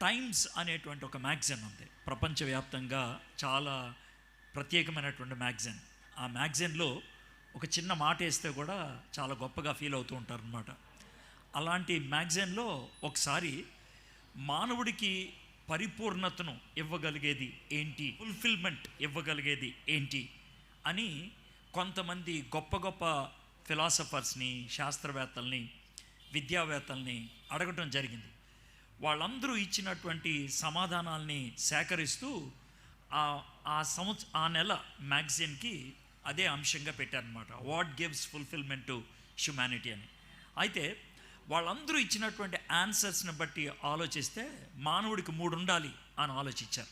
Times అనేటువంటి ఒక magazine ఉంది, ప్రపంచవ్యాప్తంగా చాలా ప్రత్యేకమైనటువంటి మ్యాగజైన్. ఆ మ్యాగజైన్లో ఒక చిన్న మాట వేస్తే కూడా చాలా గొప్పగా ఫీల్ అవుతూ ఉంటారు అనమాట. అలాంటి మ్యాగజైన్లో ఒకసారి మానవుడికి పరిపూర్ణతను ఇవ్వగలిగేది ఏంటి, ఫుల్ఫిల్మెంట్ ఇవ్వగలిగేది ఏంటి అని కొంతమంది గొప్ప గొప్ప ఫిలాసఫర్స్ని, శాస్త్రవేత్తల్ని, విద్యావేత్తల్ని అడగటం జరిగింది. వాళ్ళందరూ ఇచ్చినటువంటి సమాధానాల్ని సేకరిస్తూ ఆ నెల మ్యాగజైన్కి అదే అంశంగా పెట్టారనమాట, what gives fulfilment to humanity అని. అయితే వాళ్ళందరూ ఇచ్చినటువంటి ఆన్సర్స్ని బట్టి ఆలోచిస్తే మానవుడికి 3 ఉండాలి అని ఆలోచించారు.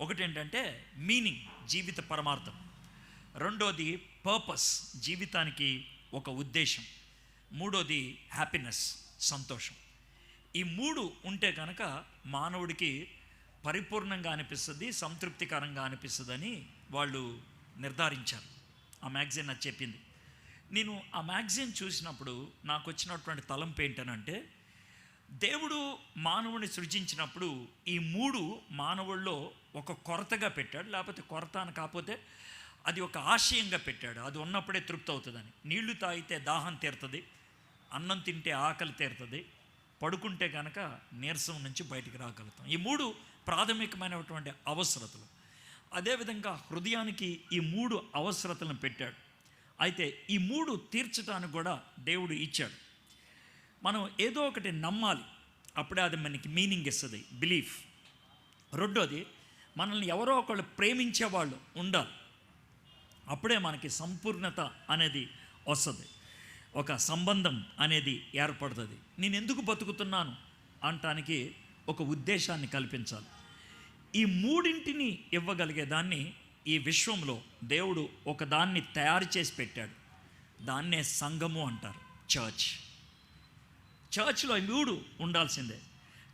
ఒకటి ఏంటంటే మీనింగ్, జీవిత పరమార్థం. రెండోది పర్పస్, జీవితానికి ఒక ఉద్దేశం. మూడోది హ్యాపీనెస్, సంతోషం. ఈ 3 ఉంటే కనుక మానవుడికి పరిపూర్ణంగా అనిపిస్తుంది, సంతృప్తికరంగా అనిపిస్తుందని వాళ్ళు నిర్ధారించారు. ఆ మ్యాగజైన్ అది చెప్పింది. నేను ఆ మ్యాగజైన్ చూసినప్పుడు నాకు వచ్చినటువంటి తలంపు ఏంటనంటే, దేవుడు మానవుని సృజించినప్పుడు ఈ 3 మానవుల్లో ఒక కొరతగా పెట్టాడు, లేకపోతే కొరత అని కాకపోతే అది ఒక ఆశయంగా పెట్టాడు. అది ఉన్నప్పుడే తృప్తి అవుతుందని. నీళ్లు తాగితే దాహం తీరుతుంది, అన్నం తింటే ఆకలి తీరుతుంది, పడుకుంటే కనుక నీరసం నుంచి బయటికి రాగలుగుతాం. ఈ 3 ప్రాథమికమైనటువంటి అవసరతలు. అదేవిధంగా హృదయానికి ఈ 3 అవసరతలను పెట్టాడు. అయితే ఈ 3 తీర్చడానికి కూడా దేవుడు ఇచ్చాడు. మనం ఏదో ఒకటి నమ్మాలి, అప్పుడే అది మనకి మీనింగ్ ఇస్తుంది, బిలీఫ్. రెండోది, మనల్ని ఎవరో ఒకళ్ళు ప్రేమించే వాళ్ళు ఉండాలి, అప్పుడే మనకి సంపూర్ణత అనేది వస్తుంది, ఒక సంబంధం అనేది ఏర్పడుతుంది. నేను ఎందుకు బతుకుతున్నాను అనటానికి ఒక ఉద్దేశాన్ని కల్పించాలి. ఈ 3 ఇవ్వగలిగేదాన్ని ఈ విశ్వంలో దేవుడు ఒక దాన్ని తయారు చేసి పెట్టాడు. దాన్నే సంఘము అంటారు, చర్చ్. చర్చ్లో 3 ఉండాల్సిందే.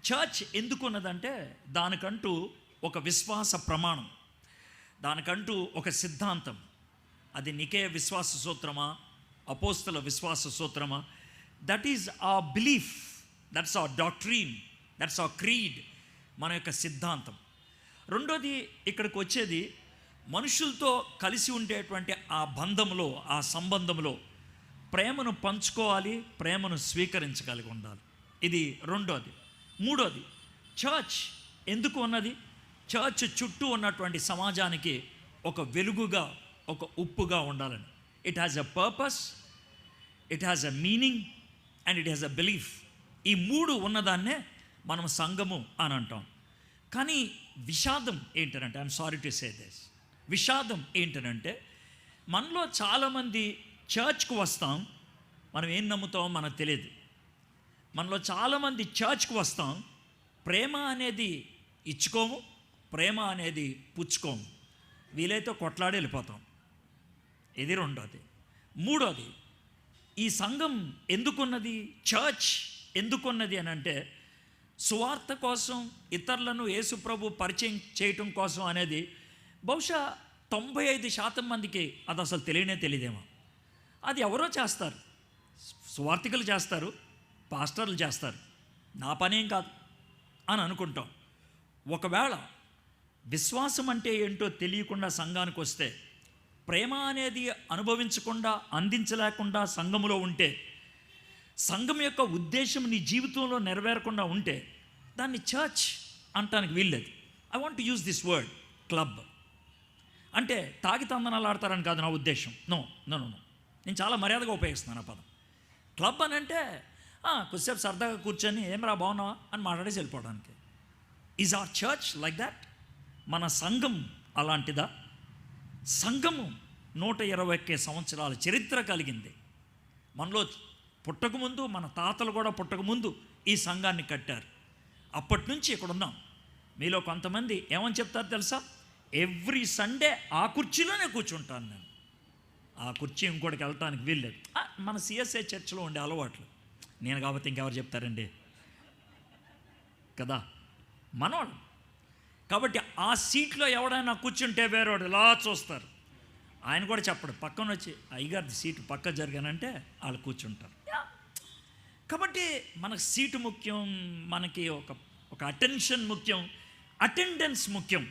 చర్చ్ ఎందుకు ఉన్నదంటే దానికంటూ ఒక విశ్వాస ప్రమాణం, దానికంటూ ఒక సిద్ధాంతం. అది నికేయ విశ్వాస సూత్రమా, అపోస్తల విశ్వాస సూత్రమా, that is our belief, that's our doctrine, that's our creed, మన యొక్క సిద్ధాంతం. రెండోది, ఇక్కడికి వచ్చేది మనుషులతో కలిసి ఉండేటువంటి ఆ బంధంలో, ఆ సంబంధంలో ప్రేమను పంచుకోవాలి, ప్రేమను స్వీకరించగలిగి ఉండాలి. ఇది రెండోది. మూడోది, చర్చ్ ఎందుకు ఉన్నది? చర్చ్ చుట్టూ ఉన్నటువంటి సమాజానికి ఒక వెలుగుగా, ఒక ఉప్పుగా ఉండాలని. It has a purpose, it has a meaning and it has a belief. ఈ 3 ఉన్నదాన్నే మనం సంఘము అని అంటాం. కానీ విషాదం ఏంటనంటే, I'm sorry to say this, విషాదం ఏంటనంటే మనలో చాలామంది చర్చ్కు వస్తాం, మనం ఏం నమ్ముతామో మనకు తెలియదు. మనలో చాలామంది చర్చ్కు వస్తాం, ప్రేమ అనేది ఇచ్చుకోము, ప్రేమ అనేది పుచ్చుకోము, వీలైతే కొట్లాడి వెళ్ళిపోతాం. ఇది రెండోది. మూడోది, ఈ సంఘం ఎందుకున్నది, చర్చ్ ఎందుకున్నది అని అంటే సువార్త కోసం, ఇతరులను యేసుప్రభు పరిచయం చేయటం కోసం అనేది బహుశా 95% మందికి అది అసలు తెలియదేమో. అది ఎవరో చేస్తారు, సువార్థికులు చేస్తారు, పాస్టర్లు చేస్తారు, నా పనేం కాదు అని అనుకుంటాం. ఒకవేళ విశ్వాసం అంటే ఏంటో తెలియకుండా సంఘానికి వస్తే, ప్రేమ అనేది అనుభవించకుండా, అందించలేకుండా సంఘములో ఉంటే, సంఘం యొక్క ఉద్దేశం నీ జీవితంలో నెరవేరకుండా ఉంటే దాన్ని చర్చ్ అంటానికి వీల్లేదు. I want to use this word club. అంటే తాగి తందనాలు ఆడతారని కాదు నా ఉద్దేశం. నో నో నో, నేను చాలా మర్యాదగా ఉపయోగిస్తున్నాను ఆ పదం. క్లబ్ అని అంటే కొద్దిసేపు సరదాగా కూర్చొని ఏమరా బాగున్నావా అని మాట్లాడేసి వెళ్ళిపోవడానికి. Is our church like that? మన సంఘం అలాంటిదా? సంఘము 121 సంవత్సరాల చరిత్ర కలిగింది. మనలో పుట్టకముందు, మన తాతలు కూడా పుట్టకముందు ఈ సంఘాన్ని కట్టారు. అప్పటి నుంచి ఇక్కడ ఉన్నాం. మీలో కొంతమంది ఏమని చెప్తారు తెలుసా? ఎవ్రీ సండే ఆ కుర్చీలోనే కూర్చుంటాను నేను, ఆ కుర్చీ ఇంకోటికి వెళ్ళటానికి వీల్లేదు. మన సిఎస్ఐ చర్చ్లో ఉండే అలవాట్లు. నేను కాబట్టి ఇంకెవరు చెప్తారండి కదా, మనోడు. కాబట్టి ఆ సీట్లో ఎవడైనా కూర్చుంటే వేరేవాడు ఇలా చూస్తారు. ఆయన కూడా చెప్పడు, పక్కన వచ్చి అయ్యగారి సీటు పక్క జరిగానంటే వాళ్ళు కూర్చుంటారు. కాబట్టి మనకు సీటు ముఖ్యం, మనకి ఒక ఒక అటెన్షన్ ముఖ్యం, అటెండెన్స్ ముఖ్యం.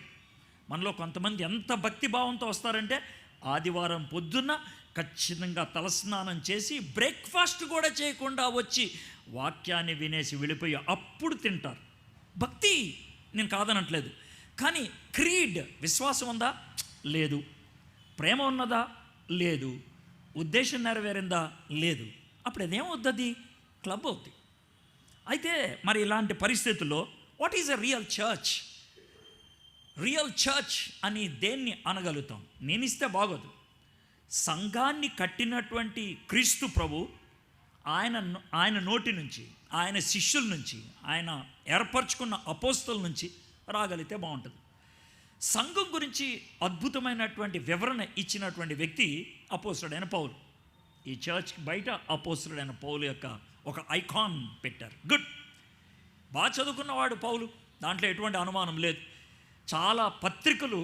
మనలో కొంతమంది ఎంత భక్తి భావంతో వస్తారంటే ఆదివారం పొద్దున్న ఖచ్చితంగా తలస్నానం చేసి బ్రేక్ఫాస్ట్ కూడా చేయకుండా వచ్చి వాక్యాన్ని వినేసి వెళ్ళిపోయి అప్పుడు తింటారు. భక్తి నేను కాదనట్లేదు, కానీ క్రీడ్, విశ్వాసం ఉందా? లేదు. ప్రేమ ఉన్నదా? లేదు. ఉద్దేశం నెరవేరిందా? లేదు. అప్పుడు అదేమవుతుంది? క్లబ్ అవుతుంది. అయితే మరి ఇలాంటి పరిస్థితుల్లో what is a real church? Real church అని దేన్ని అనగలుగుతాం? నేను ఇస్తే బాగోదు. సంఘాన్ని కట్టినటువంటి క్రీస్తు ప్రభు ఆయన నోటి నుంచి, ఆయన శిష్యుల నుంచి, ఆయన ఏర్పరచుకున్న అపోస్తల నుంచి రాగలిగితే బాగుంటుంది. సంఘం గురించి అద్భుతమైనటువంటి వివరణ ఇచ్చినటువంటి వ్యక్తి అపోస్తలుడైన పౌలు. ఈ చర్చ్కి బయట అపోస్తలుడైన పౌలు యొక్క ఒక ఐకాన్ పెట్టారు. గుడ్, బాగా చదువుకున్నవాడు పౌలు, దాంట్లో ఎటువంటి అనుమానం లేదు. చాలా పత్రికలు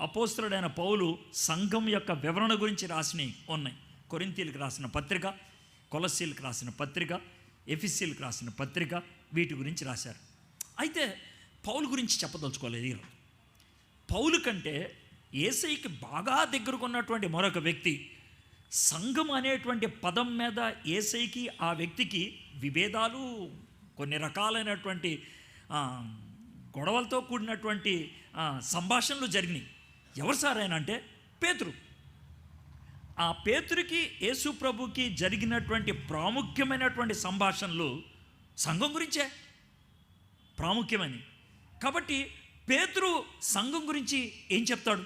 అపోస్తలుడైన పౌలు సంఘం యొక్క వివరణ గురించి రాసినవి ఉన్నాయి. కొరింథీయులకు రాసిన పత్రిక, కొలస్సీలకు రాసిన పత్రిక, ఎఫెసీయులకు రాసిన పత్రిక, వీటి గురించి రాశారు. అయితే పౌలు గురించి చెప్పదలుచుకోలేదు ఈరోజు. పౌలు కంటే యేసయ్యకి బాగా దగ్గరకున్నటువంటి మరొక వ్యక్తి. సంఘం అనేటువంటి పదం మీద యేసయ్యకి ఆ వ్యక్తికి విభేదాలు, కొన్ని రకాలైనటువంటి గొడవలతో కూడినటువంటి సంభాషణలు జరిగినాయి. ఎవరు సార్ ఆయన అంటే పేతురు. ఆ పేతురికి యేసు ప్రభుకి జరిగినటువంటి ప్రాముఖ్యమైనటువంటి సంభాషణలు సంఘం గురించే ప్రాముఖ్యమని. కాబట్టి పేతురు సంఘం గురించి ఏం చెప్తాడు?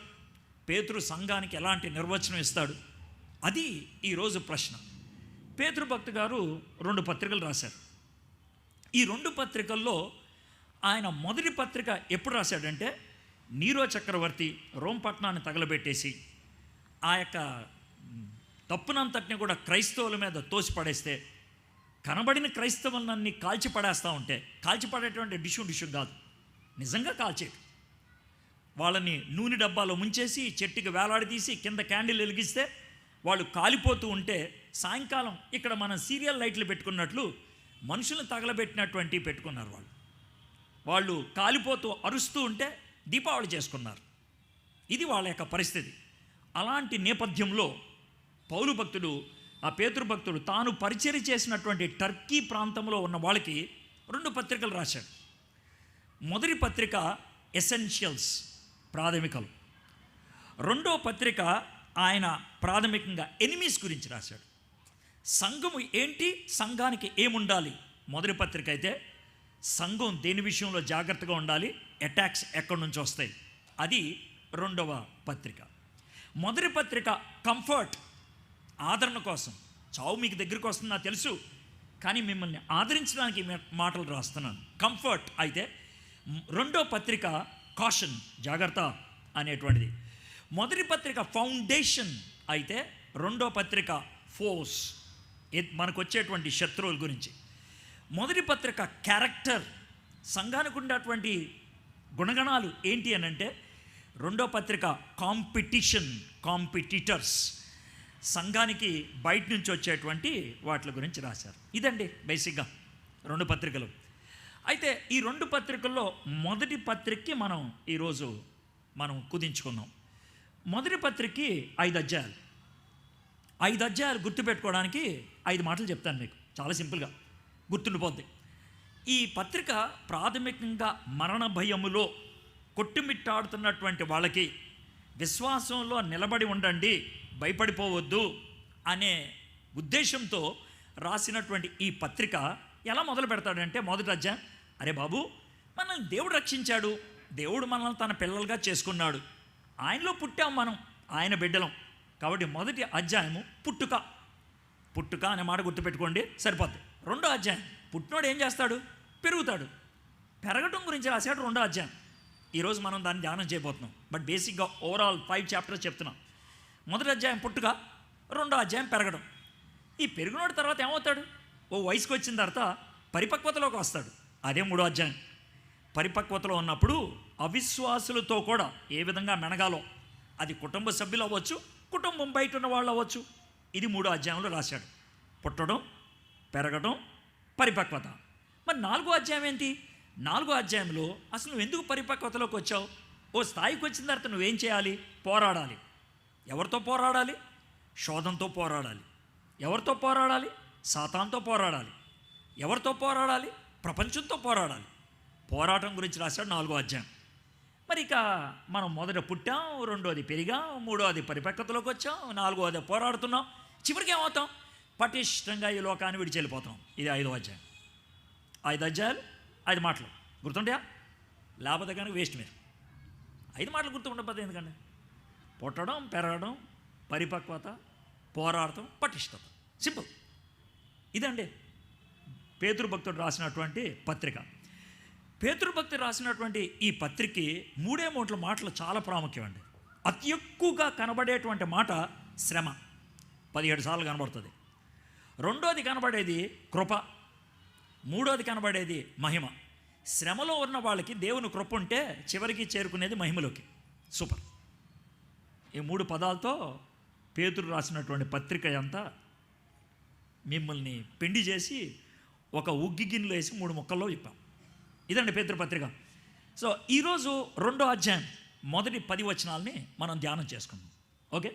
పేతురు సంఘానికి ఎలాంటి నిర్వచనం ఇస్తాడు? అది ఈరోజు ప్రశ్న. పేతురు భక్తు గారు 2 పత్రికలు రాశారు. ఈ 2 పత్రికల్లో ఆయన మొదటి పత్రిక ఎప్పుడు రాశాడంటే, నీరో చక్రవర్తి రోమ్ పట్టణాన్ని తగలబెట్టేసి ఆ యొక్క తప్పునంతటిని కూడా క్రైస్తవుల మీద తోసిపడేస్తే, కనబడిన క్రైస్తవులన్నీ కాల్చిపడేస్తూ ఉంటే, కాల్చిపడేటువంటి డిషు కాదు, నిజంగా కాల్చేది. వాళ్ళని నూనె డబ్బాలో ముంచేసి చెట్టుకి వేలాడదీసి కింద క్యాండిల్ వెలిగిస్తే వాళ్ళు కాలిపోతూ ఉంటే, సాయంకాలం ఇక్కడ మనం సీరియల్ లైట్లు పెట్టుకున్నట్లు మనుషులను తగలబెట్టినటువంటి పెట్టుకున్నారు. వాళ్ళు కాలిపోతూ అరుస్తూ ఉంటే దీపావళి చేసుకున్నారు. ఇది వాళ్ళ యొక్క పరిస్థితి. అలాంటి నేపథ్యంలో పౌలు భక్తుడు, ఆ పేతురు భక్తుడు తాను పరిచర్య చేసినటువంటి టర్కీ ప్రాంతంలో ఉన్న వాళ్ళకి 2 పత్రికలు రాశాడు. మొదటి పత్రిక ఎసెన్షియల్స్, ప్రాథమికలు. 2వ పత్రిక ఆయన ప్రాథమికంగా ఎనిమీస్ గురించి రాశాడు. సంఘము ఏంటి, సంఘానికి ఏముండాలి. మొదటి పత్రిక అయితే సంఘం దేని విషయంలో జాగ్రత్తగా ఉండాలి, అటాక్స్ ఎక్కడి నుంచి వస్తాయి, అది 2వ పత్రిక. మొదటి పత్రిక కంఫర్ట్, ఆదరణ కోసం. చావు మీకు దగ్గరికి వస్తుంది నాకు తెలుసు, కానీ మిమ్మల్ని ఆదరించడానికి మాటలు రాస్తున్నాను, కంఫర్ట్. అయితే 2వ పత్రిక కాషన్, జాగ్రత్త అనేటువంటిది. మొదటి పత్రిక ఫౌండేషన్ అయితే 2వ పత్రిక ఫోర్స్, మనకు వచ్చేటువంటి శత్రువుల గురించి. మొదటి పత్రిక క్యారెక్టర్, సంఘానికి ఉండేటువంటి గుణగణాలు ఏంటి అని అంటే. 2వ పత్రిక కాంపిటీషన్, కాంపిటీటర్స్, సంఘానికి బయట నుంచి వచ్చేటువంటి వాటి గురించి రాశారు. ఇదండి బేసిక్గా 2 పత్రికలు. అయితే ఈ 2 పత్రికల్లో మొదటి పత్రికకి ఈరోజు మనం కుదించుకున్నాం. మొదటి పత్రికకి 5 అధ్యాయాలు. 5 అధ్యాయాలు గుర్తుపెట్టుకోవడానికి 5 మాటలు చెప్తాను మీకు, చాలా సింపుల్గా గుర్తుండిపోద్ది. ఈ పత్రిక ప్రాథమికంగా మరణ భయములో కొట్టుమిట్టాడుతున్నటువంటి వాళ్ళకి విశ్వాసంలో నిలబడి ఉండండి, భయపడిపోవద్దు అనే ఉద్దేశంతో రాసినటువంటి ఈ పత్రిక ఎలా మొదలు పెడతాడంటే, మొదటి అధ్యాయం, అరే బాబు, మనల్ని దేవుడు రక్షించాడు, దేవుడు మనల్ని తన పిల్లలుగా చేసుకున్నాడు, ఆయనలో పుట్టాం, మనం ఆయన బిడ్డలం. కాబట్టి మొదటి అధ్యాయము పుట్టుక, పుట్టుక అనే మాట గుర్తుపెట్టుకోండి సరిపోద్ది. 2వ అధ్యాయం, పుట్టినోడు ఏం చేస్తాడు, పెరుగుతాడు, పెరగటం గురించి రాశాడు 2వ అధ్యాయం. ఈరోజు మనం దాన్ని ధ్యానం చేయబోతున్నాం. బట్ బేసిక్గా ఓవరాల్ 5 చాప్టర్స్ చెప్తున్నాం. మొదటి అధ్యాయం పుట్టుక, 2వ అధ్యాయం పెరగడం. ఈ పెరిగినోడు తర్వాత ఏమవుతాడు, ఓ వయసుకు వచ్చిన తర్వాత పరిపక్వతలోకి వస్తాడు, అదే 3వ అధ్యాయం. పరిపక్వతలో ఉన్నప్పుడు అవిశ్వాసులతో కూడా ఏ విధంగా మెనగాలో, అది కుటుంబ సభ్యులు అవ్వచ్చు, కుటుంబం బయట ఉన్న వాళ్ళు అవ్వచ్చు, ఇది 3వ అధ్యాయంలో రాశాడు. పుట్టడం, పెరగడం, పరిపక్వత. మరి 4వ అధ్యాయం ఏంటి, 4వ అధ్యాయంలో అసలు నువ్వు ఎందుకు పరిపక్వతలోకి వచ్చావు? ఓ స్థాయికి వచ్చిన తర్వాత నువ్వేం చేయాలి? పోరాడాలి. ఎవరితో పోరాడాలి? శోధంతో పోరాడాలి. ఎవరితో పోరాడాలి? సాతాన్తో పోరాడాలి. ఎవరితో పోరాడాలి? ప్రపంచంతో పోరాడాలి. పోరాటం గురించి రాశాడు 4వ అధ్యాయం. మరి ఇక మనం మొదట పుట్టాం, 2వది పెరిగాం, 3వది పరిపక్వతలోకి వచ్చాం, 4వది పోరాడుతున్నాం, చివరికి ఏమవుతాం? పటిష్టంగా ఈ లోకాన్ని విడిచి వెళ్ళిపోతాం. ఇది 5వ అధ్యాయం. 5 అధ్యాయాలు 5 మాటలు గుర్తుంటాయా? లేకపోతే కనుక వేస్ట్ మీరు. 5 మాటలు గుర్తుండకపోతే ఎందుకండి? పుట్టడం, పెరగడం, పరిపక్వత, పోరాడటం, పటిష్టత. సింపుల్. ఇదండి పేతురు భక్తుడు రాసినటువంటి పత్రిక. పేతురు భక్తుడు రాసినటువంటి ఈ పత్రికకి 3 మాటలు చాలా ప్రాముఖ్యం అండి. అతి ఎక్కువగా కనబడేటువంటి మాట శ్రమ, 17 సార్లు కనబడుతుంది. 2వది కనబడేది కృప, 3వది కనబడేది మహిమ. శ్రమలో ఉన్న వాళ్ళకి దేవుని కృప ఉంటే చివరికి చేరుకునేది మహిమలోకి. సూపర్. ఈ 3 పదాలతో పేతురు రాసినటువంటి పత్రిక అంతా మిమ్మల్ని పిండి చేసి ఒక ఉగ్గి గిన్నెలో వేసి 3 ముక్కల్లో చెప్పాం. ఇదండి పేతురు పత్రిక. సో ఈరోజు 2వ అధ్యాయం మొదటి 10 వచనాలని మనం ధ్యానం చేసుకుందాం. ఓకే.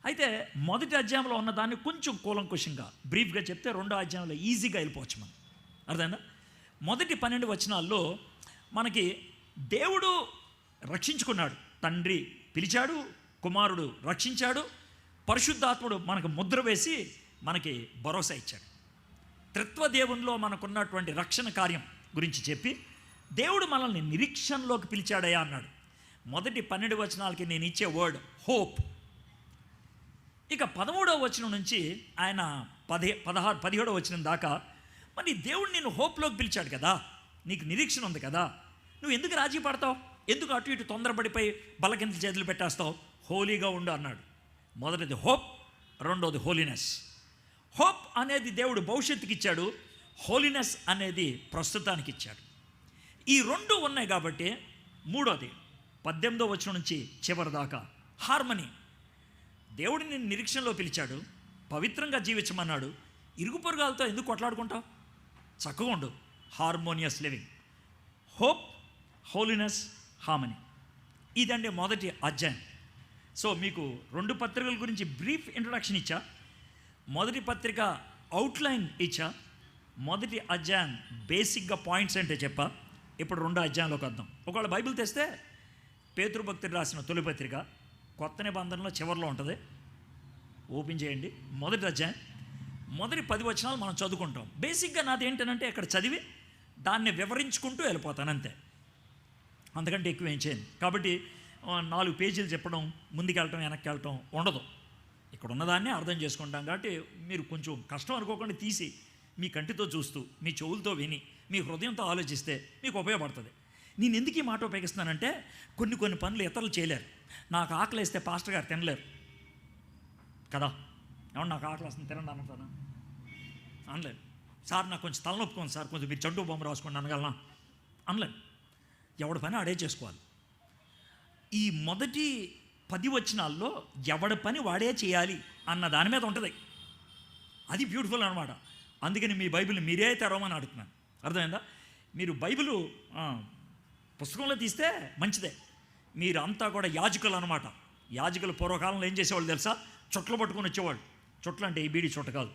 అయితే మొదటి అధ్యాయంలో ఉన్నదాన్ని కొంచెం కూలంకుషంగా బ్రీఫ్గా చెప్తే 2వ అధ్యాయంలో ఈజీగా వెళ్ళిపోవచ్చు మనం. అర్థమైందా? మొదటి 12 వచనాల్లో మనకి దేవుడు రక్షించుకున్నాడు, తండ్రి పిలిచాడు, కుమారుడు రక్షించాడు, పరిశుద్ధాత్ముడు మనకు ముద్ర వేసి మనకి భరోసా ఇచ్చాడు. త్రిత్వదేవునిలో మనకున్నటువంటి రక్షణ కార్యం గురించి చెప్పి దేవుడు మనల్ని నిరీక్షణలోకి పిలిచాడయ్యా అన్నాడు. మొదటి 12 వచనాలకి నేను ఇచ్చే వర్డ్ హోప్. ఇక 13వ వచనం నుంచి ఆయన 17వ వచనం దాకా మరి దేవుడు నిన్ను హోప్లోకి పిలిచాడు కదా, నీకు నిరీక్షణ ఉంది కదా, నువ్వు ఎందుకు రాజీ పడతావు? ఎందుకు అటు ఇటు తొందరపడిపోయి బలకింత చేతులు పెట్టేస్తావు? హోలీగా ఉండు అన్నాడు. మొదటిది హోప్, 2వది హోలీనెస్. హోప్ అనేది దేవుడు భవిష్యత్తుకి ఇచ్చాడు, హోలీనెస్ అనేది ప్రస్తుతానికి ఇచ్చాడు. ఈ 2 ఉన్నాయి కాబట్టి 3వది 18వ వచనం నుంచి చివరి దాకా హార్మనీ. దేవుడు నిన్ను నిరీక్షణలో పిలిచాడు, పవిత్రంగా జీవించమన్నాడు. ఇరుగు పొరుగాలతో ఎందుకు కొట్లాడుకుంటావు? చక్కగా ఉండు. Harmonious living. Hope, holiness, harmony. ఇదండి మొదటి అధ్యాయం. సో మీకు 2 పత్రికల గురించి బ్రీఫ్ ఇంట్రొడక్షన్ ఇచ్చా, మొదటి పత్రిక అవుట్లైన్ ఇచ్చా, మొదటి అధ్యాయం బేసిక్గా పాయింట్స్ అంటే చెప్పా. ఇప్పుడు 2వ అధ్యాయంలోకి వద్దాం. ఒకవేళ బైబిల్ తెస్తే పేతురు భక్తుడు రాసిన తొలి పత్రిక కొత్త నిబంధనలో చివరిలో ఉంటుంది, ఓపెన్ చేయండి. మొదటి అధ్యాయం మొదటి 10 వచనాలు మనం చదువుకుంటాం. బేసిక్గా నాది ఏంటంటే ఇక్కడ చదివి దాన్ని వివరించుకుంటూ వెళ్ళిపోతాను అంతే, అంతకంటే ఎక్కువ ఏం చేయను. కాబట్టి 4 పేజీలు చెప్పడం, ముందుకు వెళ్ళటం వెనక్కి వెళ్ళటం ఉండదు. ఇక్కడ ఉన్నదాన్ని అర్థం చేసుకుంటాం. కాబట్టి మీరు కొంచెం కష్టం అనుకోకుండా తీసి మీ కంటితో చూస్తూ, మీ చెవులతో విని, మీ హృదయంతో ఆలోచిస్తే మీకు ఉపయోగపడుతుంది. నేను ఎందుకు ఈ మాట ఉపయోగిస్తున్నానంటే కొన్ని పనులు ఇతరులు చేయలేరు. నాకు ఆకలి వేస్తే పాస్టర్ గారు తినలేరు కదా. ఏమన్నా నాకు ఆకలి వస్తుంది తినండి అన్నతానా? అనలేను. సార్ నాకు కొంచెం తలనొప్పుకోండి సార్, కొంచెం మీరు చంటూ బొమ్మ రాసుకోండి అనగలనా? అనలేను. ఎవడి పని ఆడే చేసుకోవాలి. ఈ మొదటి 10 వచనాల్లో ఎవడి పని వాడే చేయాలి అన్న దాని మీద ఉంటుంది. అది బ్యూటిఫుల్ అనమాట. అందుకని మీ బైబిల్ మీరే తెరవమని అడుగుతున్నాను. అర్థమైందా? మీరు బైబిల్ పుస్తకంలో తీస్తే మంచిదే. మీరు అంతా కూడా యాజకులు అనమాట. యాజకులు పూర్వకాలంలో ఏం చేసేవాళ్ళు తెలుసా? చుట్టలు పట్టుకొని వచ్చేవాళ్ళు. చుట్టలు అంటే ఈ బీడి చుట్ట కాదు,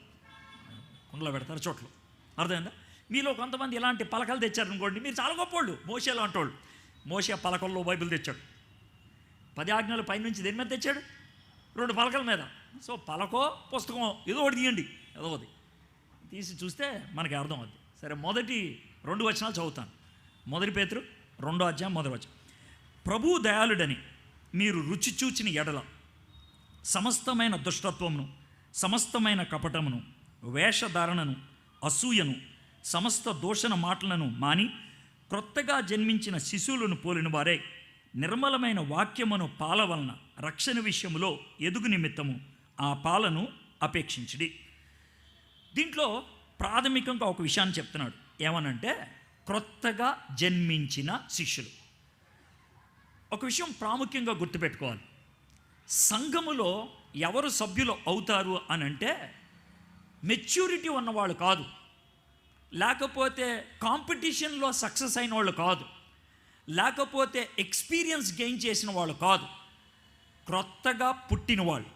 కుండలో పెడతారు చుట్టలు. అర్థమైందా? మీలో కొంతమంది ఇలాంటి పలకలు తెచ్చారనుకోండి, మీరు చాలా గొప్పవాళ్ళు. మోషే లాంటి వాళ్ళు. మోషే పలకల్లో బైబిల్ తెచ్చాడు. 10 ఆజ్ఞలు పైనుంచి దేని మీద తెచ్చాడు? 2 పలకల మీద. సో పలకో పుస్తకమో ఏదో ఒకటి తీయండి, ఏదో ఒకటి తీసి చూస్తే మనకి అర్థం అవుద్ది. సరే, మొదటి 2 వచనాలు చదువుతాను. మొదటి పేతురు 2వ అధ్యాయం 1వ వచనం. ప్రభువు దయాళుడని మీరు రుచి చూచిన ఎడల సమస్తమైన దుష్టత్వమును, సమస్తమైన కపటమును, వేషధారణను, అసూయను, సమస్త దూషణ మాటలను మాని క్రొత్తగా జన్మించిన శిశువులను పోలిన వారే నిర్మలమైన వాక్యమును పాల వలన రక్షణ విషయములో ఎదుగు నిమిత్తము ఆ పాలను అపేక్షించుడి. దీంట్లో ప్రాథమికంగా ఒక విషయాన్ని చెప్తున్నాడు. ఏమనంటే క్రొత్తగా జన్మించిన శిష్యులు. ఒక విషయం ప్రాముఖ్యంగా గుర్తుపెట్టుకోవాలి. సంఘములో ఎవరు సభ్యులు అవుతారు అని అంటే మెచ్యూరిటీ ఉన్నవాళ్ళు కాదు, లేకపోతే కాంపిటీషన్లో సక్సెస్ అయిన వాళ్ళు కాదు, లేకపోతే ఎక్స్పీరియన్స్ గెయిన్ చేసిన వాళ్ళు కాదు, క్రొత్తగా పుట్టిన వాళ్ళు,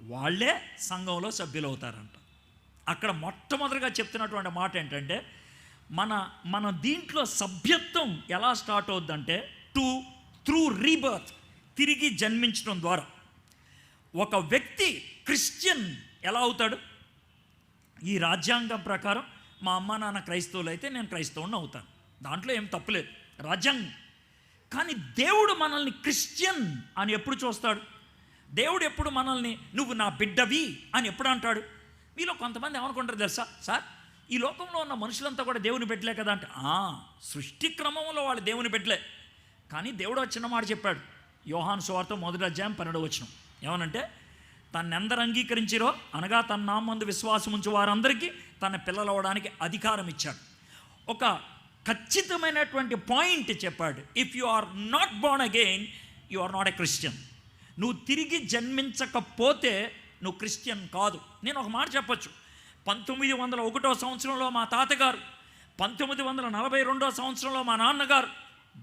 వాళ్ళే సంఘంలో సభ్యులు అవుతారంట. అక్కడ మొట్టమొదటిగా చెప్తున్నటువంటి మాట ఏంటంటే, మన దీంట్లో సభ్యత్వం ఎలా స్టార్ట్ అవుద్దంటే త్రూ రీబర్త్, తిరిగి జన్మించడం ద్వారా. ఒక వ్యక్తి క్రిస్టియన్ ఎలా అవుతాడు? ఈ రాజ్యాంగం ప్రకారం మా అమ్మ నాన్న క్రైస్తవులు అయితే నేను క్రైస్తవుని అవుతాను, దాంట్లో ఏం తప్పులేదు, రాజ్యాంగం. కానీ దేవుడు మనల్ని క్రిస్టియన్ అని ఎప్పుడు చూస్తాడు? దేవుడు ఎప్పుడు మనల్ని నువ్వు నా బిడ్డవి అని ఎప్పుడు అంటాడు? మీలో కొంతమంది ఏమనుకుంటారు తెలుసా, సార్ ఈ లోకంలో ఉన్న మనుషులంతా కూడా దేవుని బిడ్డలే కదా అంటే, సృష్టి క్రమంలో వాళ్ళు దేవుని బిడ్డలే. కానీ దేవుడు చిన్న మాట చెప్పాడు, యోహాను సువార్త 1:12 ఏమనంటే, తన్నెందరు అంగీకరించిరో అనగా తన నామందు విశ్వాసం ఉంచు వారందరికీ తన పిల్లలు అవ్వడానికి అధికారం ఇచ్చాడు. ఒక ఖచ్చితమైనటువంటి పాయింట్ చెప్పాడు, if you are not born again you are not a Christian. నువ్వు తిరిగి జన్మించకపోతే నువ్వు క్రిస్టియన్ కాదు. నేను ఒక మాట చెప్పొచ్చు, 1901 సంవత్సరంలో మా తాతగారు, 1942 సంవత్సరంలో మా నాన్నగారు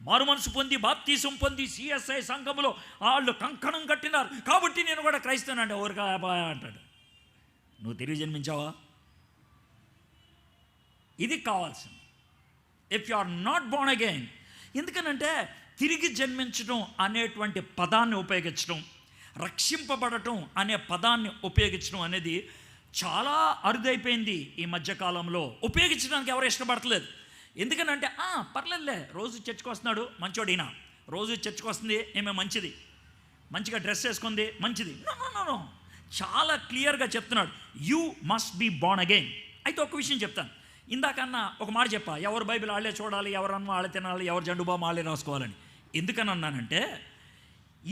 మారు మనసు పొంది బాప్తీసం పొంది సిఎస్ఐ సంఘములో వాళ్ళు కంకణం కట్టినారు కాబట్టి నేను కూడా క్రైస్తవునంటే ఎవరికా అంటాడు. నువ్వు తిరిగి జన్మించావా? ఇది కావాల్సింది. If you are not born again, ఎందుకనంటే తిరిగి జన్మించడం అనేటువంటి పదాన్ని ఉపయోగించడం, రక్షింపబడటం అనే పదాన్ని ఉపయోగించడం అనేది చాలా అరుదైపోయింది ఈ మధ్యకాలంలో. ఉపయోగించడానికి ఎవరు ఇష్టపడతలేదు. ఎందుకనంటే పర్లేదులే, రోజు చర్చకు వస్తున్నాడు మంచోడు, ఈయన రోజు చర్చకు వస్తుంది ఏమే మంచిది, మంచిగా డ్రెస్ వేసుకుంది మంచిది. నో, చాలా క్లియర్గా చెప్తున్నాడు, you must be born again. అయితే ఒక విషయం చెప్తాను, ఇందాకన్నా ఒక మాట చెప్పా, ఎవరు బైబిల్ వాళ్ళే చూడాలి, ఎవరన్నా వాళ్ళే తినాలి, ఎవరు జెండుబామ్ వాళ్ళే రాసుకోవాలని. ఎందుకని అన్నానంటే,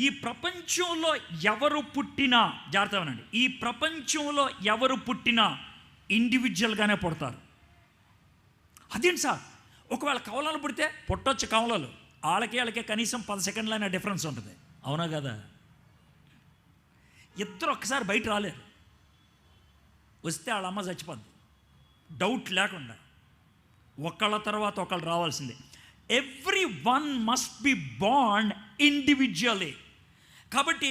ఈ ప్రపంచంలో ఎవరు పుట్టినా, జాగ్రత్తగానండి, ఈ ప్రపంచంలో ఎవరు పుట్టినా ఇండివిజువల్గానే పుడతారు. అదేంటి సార్, ఒకవేళ కవలాలు పుడితే పుట్టొచ్చు కవలాలు, వాళ్ళకే కనీసం 10 సెకండ్లైనా డిఫరెన్స్ ఉంటుంది, అవునా కదా? ఇద్దరు ఒక్కసారి బయట రాలేరు, వస్తే వాళ్ళ అమ్మ చచ్చిపోద్ది, డౌట్ లేకుండా. ఒకళ్ళ తర్వాత ఒకళ్ళు రావాల్సిందే. Everyone must be born individually. కాబట్టి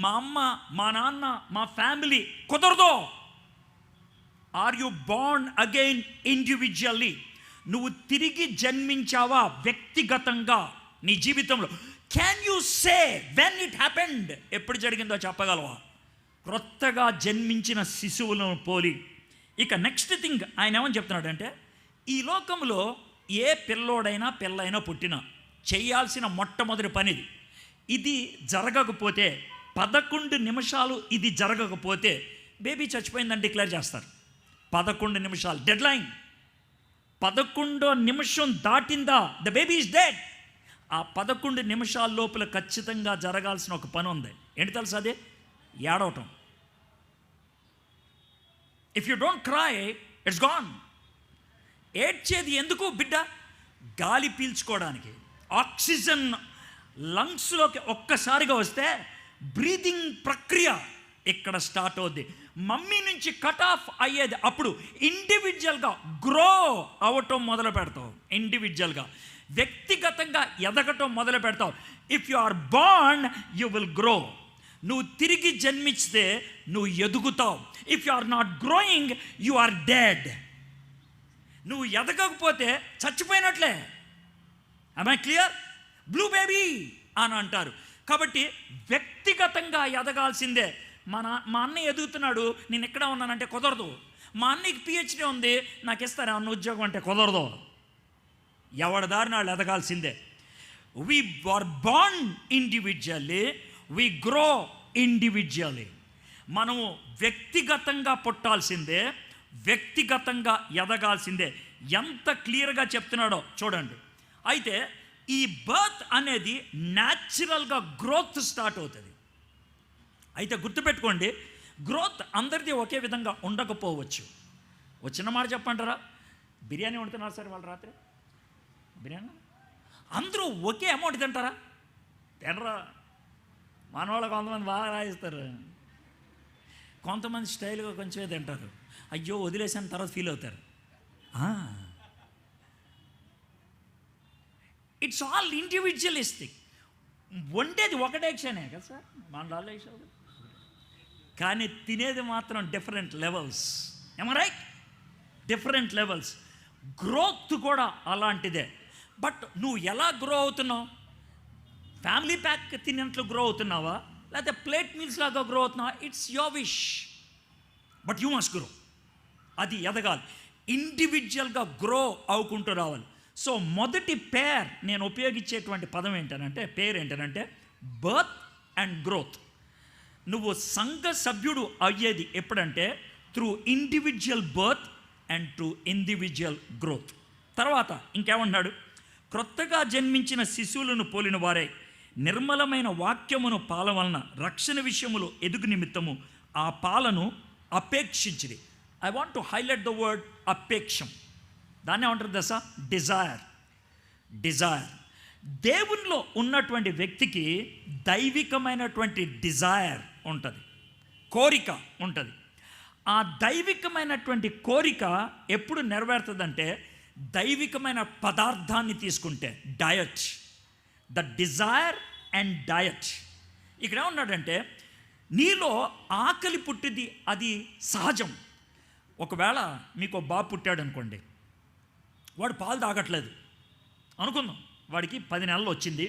మా అమ్మ, మా నాన్న, మా ఫ్యామిలీ కుదరదు. Are you born again individually? నువ్వు తిరిగి జన్మించావా వ్యక్తిగతంగా నీ జీవితంలో? Can you say when it happened? ఎప్పుడు జరిగిందో చెప్పగలవా? క్రొత్తగా జన్మించిన శిశువులను పోలి. ఇక నెక్స్ట్ థింగ్ ఆయన ఏమని చెప్తున్నాడంటే, ఈ లోకంలో ఏ పిల్లోడైనా పిల్లైనా పుట్టినా చేయాల్సిన మొట్టమొదటి పనిది. ఇది జరగకపోతే 11 నిమిషాలు ఇది జరగకపోతే బేబీ చచ్చిపోయిందని డిక్లేర్ చేస్తారు. 11 నిమిషాలు డెడ్ లైన్. 11వ నిమిషం దాటిందా ద బేబీ ఈజ్ డెడ్. ఆ 11 నిమిషాల లోపల ఖచ్చితంగా జరగాల్సిన ఒక పని ఉంది. ఏంటి తెలుసా? అదే ఏడవటం. If you don't cry it's gone. ఏడ్చేది ఎందుకు బిడ్డ? గాలి పీల్చుకోవడానికి. ఆక్సిజన్ లంగ్స్లోకి ఒక్కసారిగా వస్తే బ్రీదింగ్ ప్రక్రియ ఇక్కడ స్టార్ట్ అవుద్ది. మమ్మీ నుంచి కట్ ఆఫ్ అయ్యేది అప్పుడు ఇండివిజువల్గా గ్రో అవ్వటం మొదలు పెడతావు. ఇండివిజువల్గా వ్యక్తిగతంగా ఎదగటం మొదలు పెడతావు. If you are born you will grow. నువ్వు తిరిగి జన్మిస్తే నువ్వు ఎదుగుతావు. If you are not growing you are dead. నువ్వు ఎదగకపోతే చచ్చిపోయినట్లే. am I clear? Blue baby అని అంటారు. కాబట్టి వ్యక్తిగతంగా ఎదగాల్సిందే. మా అన్నయ్య ఎదుగుతున్నాడు, నేను ఎక్కడ ఉన్నానంటే కుదరదు. మా అన్నయ్యకి PhD ఉంది, నాకు ఇస్తారా అన్న ఉద్యోగం అంటే కుదరదు. ఎవరి దారిని వాళ్ళు ఎదగాల్సిందే. We are born individually, we grow individually. మనము వ్యక్తిగతంగా పుట్టాల్సిందే, వ్యక్తిగతంగా ఎదగాల్సిందే. ఎంత క్లియర్గా చెప్తున్నాడో చూడండి. అయితే ఈ బర్త్ అనేది న్యాచురల్గా గ్రోత్ స్టార్ట్ అవుతుంది. అయితే గుర్తుపెట్టుకోండి, గ్రోత్ అందరిది ఒకే విధంగా ఉండకపోవచ్చు. ఒక చిన్న మాట చెప్పంటారా? బిర్యానీ వండుతున్నారు సార్ వాళ్ళు రాత్రి బిర్యానీ, అందరూ ఒకే అమౌంట్ తింటారా? తినరా. మనవాళ్ళు కొంతమంది బాగా రాయిస్తారు, కొంతమంది స్టైల్గా కొంచెమే తింటారు. అయ్యో వదిలేసిన తర్వాత ఫీల్ అవుతారు. It's all individualistic. వండేది ఒకటే క్షణే కదా సార్, మన లాలేసావు, కానీ తినేది మాత్రం different levels. Right? Different levels. Growth కూడా అలాంటిదే. బట్ నువ్వు ఎలా గ్రో అవుతున్నావు? ఫ్యామిలీ ప్యాక్ తిన్నట్లు గ్రో అవుతున్నావా, లేకపోతే ప్లేట్ మీల్స్ లాగా గ్రో అవుతున్నావా? It's your wish, but you must grow. అది ఎదగాలి, ఇండివిజువల్గా గ్రో అవుకుంటూ రావాలి. సో మొదటి పేర్ నేను ఉపయోగించేటువంటి పదం పేరు ఏంటనంటే బర్త్ అండ్ గ్రోత్. నువ్వు సంఘ సభ్యుడు అయ్యేది ఎప్పుడంటే through individual birth and through individual growth. తర్వాత ఇంకేమన్నాడు? క్రొత్తగా జన్మించిన శిశువులను పోలిన వారే నిర్మలమైన వాక్యమును పాల వలన రక్షణ విషయములో ఎదుగు నిమిత్తము ఆ పాలను అపేక్షించిరి. I want to highlight the word అపేక్షం. దాన్ని ఏమంటారు దశ? డిజైర్. దేవునిలో ఉన్నటువంటి వ్యక్తికి దైవికమైనటువంటి డిజైర్ ఉంటుంది, కోరిక ఉంటుంది. ఆ దైవికమైనటువంటి కోరిక ఎప్పుడు నెరవేరుతుందంటే దైవికమైన పదార్థాన్ని తీసుకుంటే. Diet, the desire and diet. ఇక్కడ ఏమన్నాడంటే నీలో ఆకలి పుట్టింది, అది సహజం. ఒకవేళ మీకు బాబు పుట్టాడు అనుకోండి, వాడు పాలు తాగట్లేదు అనుకుందాం, వాడికి 10 నెలలు వచ్చింది,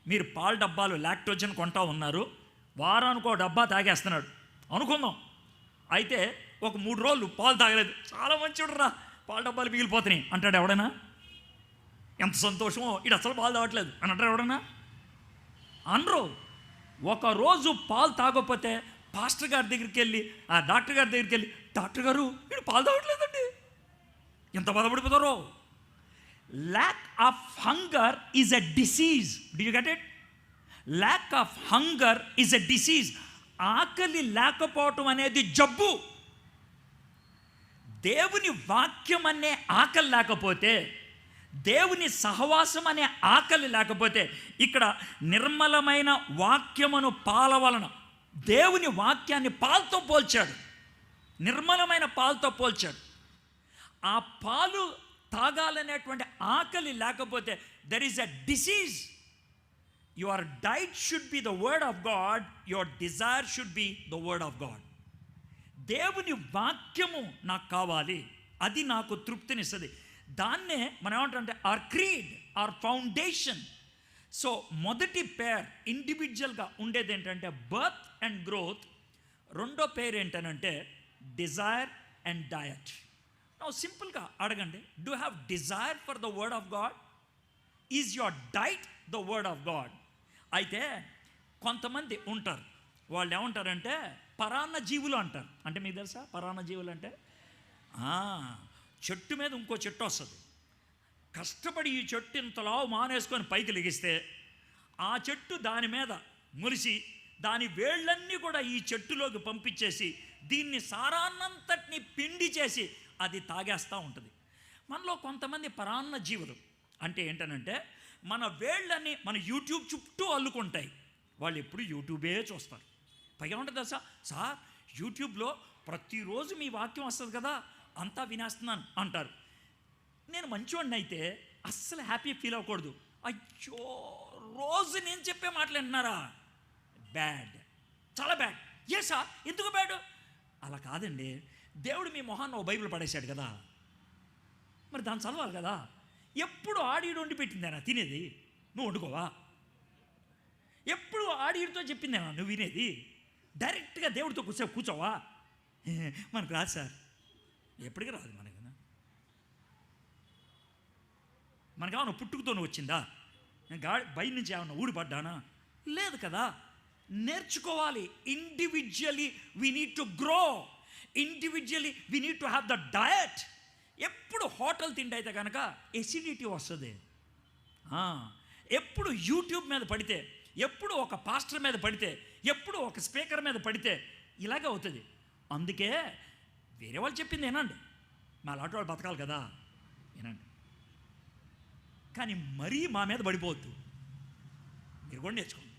మీరు పాల డబ్బాలు లాక్టోజన్ కొంటా ఉన్నారు, వారానికి 1 డబ్బా తాగేస్తున్నాడు అనుకుందాం. అయితే ఒక 3 రోజులు పాలు తాగలేదు, చాలా మంచివాడురా, పాల డబ్బాలు మిగిలిపోతున్నాయి అంటాడు ఎవడైనా? ఎంత సంతోషమో, ఇటు అసలు పాలు తాగట్లేదు అని అంటారు ఎవడన్నా? అనరు. ఒకరోజు పాలు తాగకపోతే పాస్టర్ గారి దగ్గరికి వెళ్ళి, ఆ డాక్టర్ గారి దగ్గరికి వెళ్ళి, డాక్టర్ గారు వీడు పాలు తాగట్లేదండి, ఎంత బాధపడిపోతారో. Lack of hunger is a disease. Do you get it? Lack of hunger is a disease. ఆకలి లేకపోవటం అనేది జబ్బు. దేవుని వాక్యం అనే ఆకలి లేకపోతే, దేవుని సహవాసం అనే ఆకలి లేకపోతే, ఇక్కడ నిర్మలమైన వాక్యమును పాల వలన, దేవుని వాక్యాన్ని పాలతో పోల్చాడు, నిర్మలమైన పాలతో పోల్చాడు. ఆ పాలు తాగాలనేటువంటి ఆకలి లేకపోతే there is a disease. Your diet should be the word of God, your desire should be the word of God. దేవుని వాక్యము నాకు కావాలి, అది నాకు తృప్తినిస్తుంది. దాన్నే మనం ఏమంటారంటే our creed, our foundation. So మొదటి పేర్ ఇండివిజువల్గా ఉండేది ఏంటంటే బర్త్ అండ్ గ్రోత్. రెండో పేరు ఏంటనంటే డిజైర్ అండ్ డయట్. నౌ సింపుల్గా అడగండి, do have desire for the word of God? Is your diet the word of God? అయితే కొంతమంది ఉంటారు, వాళ్ళు ఏమంటారంటే పరాన్న జీవులు అంటారు. అంటే మీకు తెలుసా పరాన్న జీవులు అంటే? చెట్టు మీద ఇంకో చెట్టు వస్తుంది, కష్టపడి ఈ చెట్టు ఇంతలా మానేసుకొని పైకి లెగిస్తే ఆ చెట్టు దాని మీద మురిసి దాని వేళ్ళన్నీ కూడా ఈ చెట్టులోకి పంపించేసి దీన్ని సారాన్నంతటిని పిండి చేసి అది తాగేస్తూ ఉంటుంది. మనలో కొంతమంది పరాన్న జీవులు అంటే ఏంటనంటే మన వేళ్ళని మన యూట్యూబ్ చుట్టూ అల్లుకుంటాయి. వాళ్ళు ఎప్పుడు యూట్యూబే చూస్తారు. పైగా ఉంటుంది తెలుసా, సార్ యూట్యూబ్లో ప్రతిరోజు మీ వాక్యం వస్తుంది కదా, అంతా వినేస్తున్నాను అంటారు. నేను మంచివాడిని అయితే అస్సలు హ్యాపీ ఫీల్ అవ్వకూడదు. అయ్యో రోజు నేను చెప్పే మాటలు వింటున్నారా? బ్యాడ్, చాలా బ్యాడ్. ఏ సార్ ఎందుకు బ్యాడ్? అలా కాదండి, దేవుడు మీ మొహాన్ని ఓ బైబిల్ పడేశాడు కదా, మరి దాన్ని చదవాలి కదా. ఎప్పుడు ఆడియడు వండి పెట్టిందేనా తినేది? నువ్వు వండుకోవా? ఎప్పుడు ఆడియడితో చెప్పిందేనా నువ్వు వినేది? డైరెక్ట్గా దేవుడితో కూర్చోవా? మనకు రాదు సార్, ఎప్పటికీ రాదు మనకు. మనకేమన్నా పుట్టుకతోనే వచ్చిందా? నేను బయట నుంచి ఏమన్నా ఊడిపడ్డానా? లేదు కదా. నేర్చుకోవాలి. Individually we need to grow, individually we need to have the diet. ఎప్పుడు హోటల్ తిండి అయితే కనుక ఎసిడిటీ వస్తుంది. ఎప్పుడు యూట్యూబ్ మీద పడితే, ఎప్పుడు ఒక పాస్టర్ మీద పడితే, ఎప్పుడు ఒక స్పీకర్ మీద పడితే ఇలాగే అవుతుంది. అందుకే వేరే వాళ్ళు చెప్పింది వినండి, మా లాంటి వాళ్ళు బతకాలి కదా, వినండి. కానీ మరీ మా మీద పడిపోవద్దు, మీరు కూడా నేర్చుకోండి.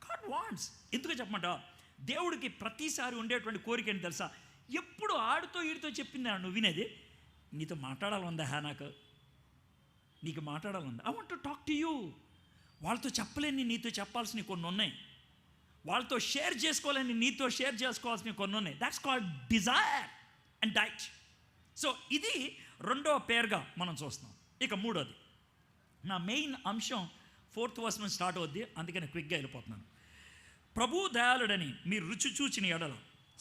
God wants. ఎందుకు చెప్పమంట, దేవుడికి ప్రతిసారి ఉండేటువంటి కోరిక ఏంటి తెలుసా? ఎప్పుడు ఆడితో ఈడితో చెప్పింది నువ్వు వినేది, నీతో మాట్లాడాలందా నాకు, నీకు మాట్లాడాలందా, I want to talk to you. వాళ్ళతో చెప్పలేని నీతో చెప్పాల్సినవి కొన్ని ఉన్నాయి, వాళ్ళతో షేర్ చేసుకోవాలని నీతో షేర్ చేసుకోవాల్సినవి కొన్ని ఉన్నాయి. That's called desire and diet. So ఇది రెండవ పేరుగా మనం చూస్తున్నాం. ఇక మూడోది, నా మెయిన్ అంశం 4th verse నుంచి స్టార్ట్ అవుద్ది, అందుకని క్విక్గా వెళ్ళిపోతున్నాను. ప్రభు దయాళుడని మీరు రుచి చూచిన ఎడల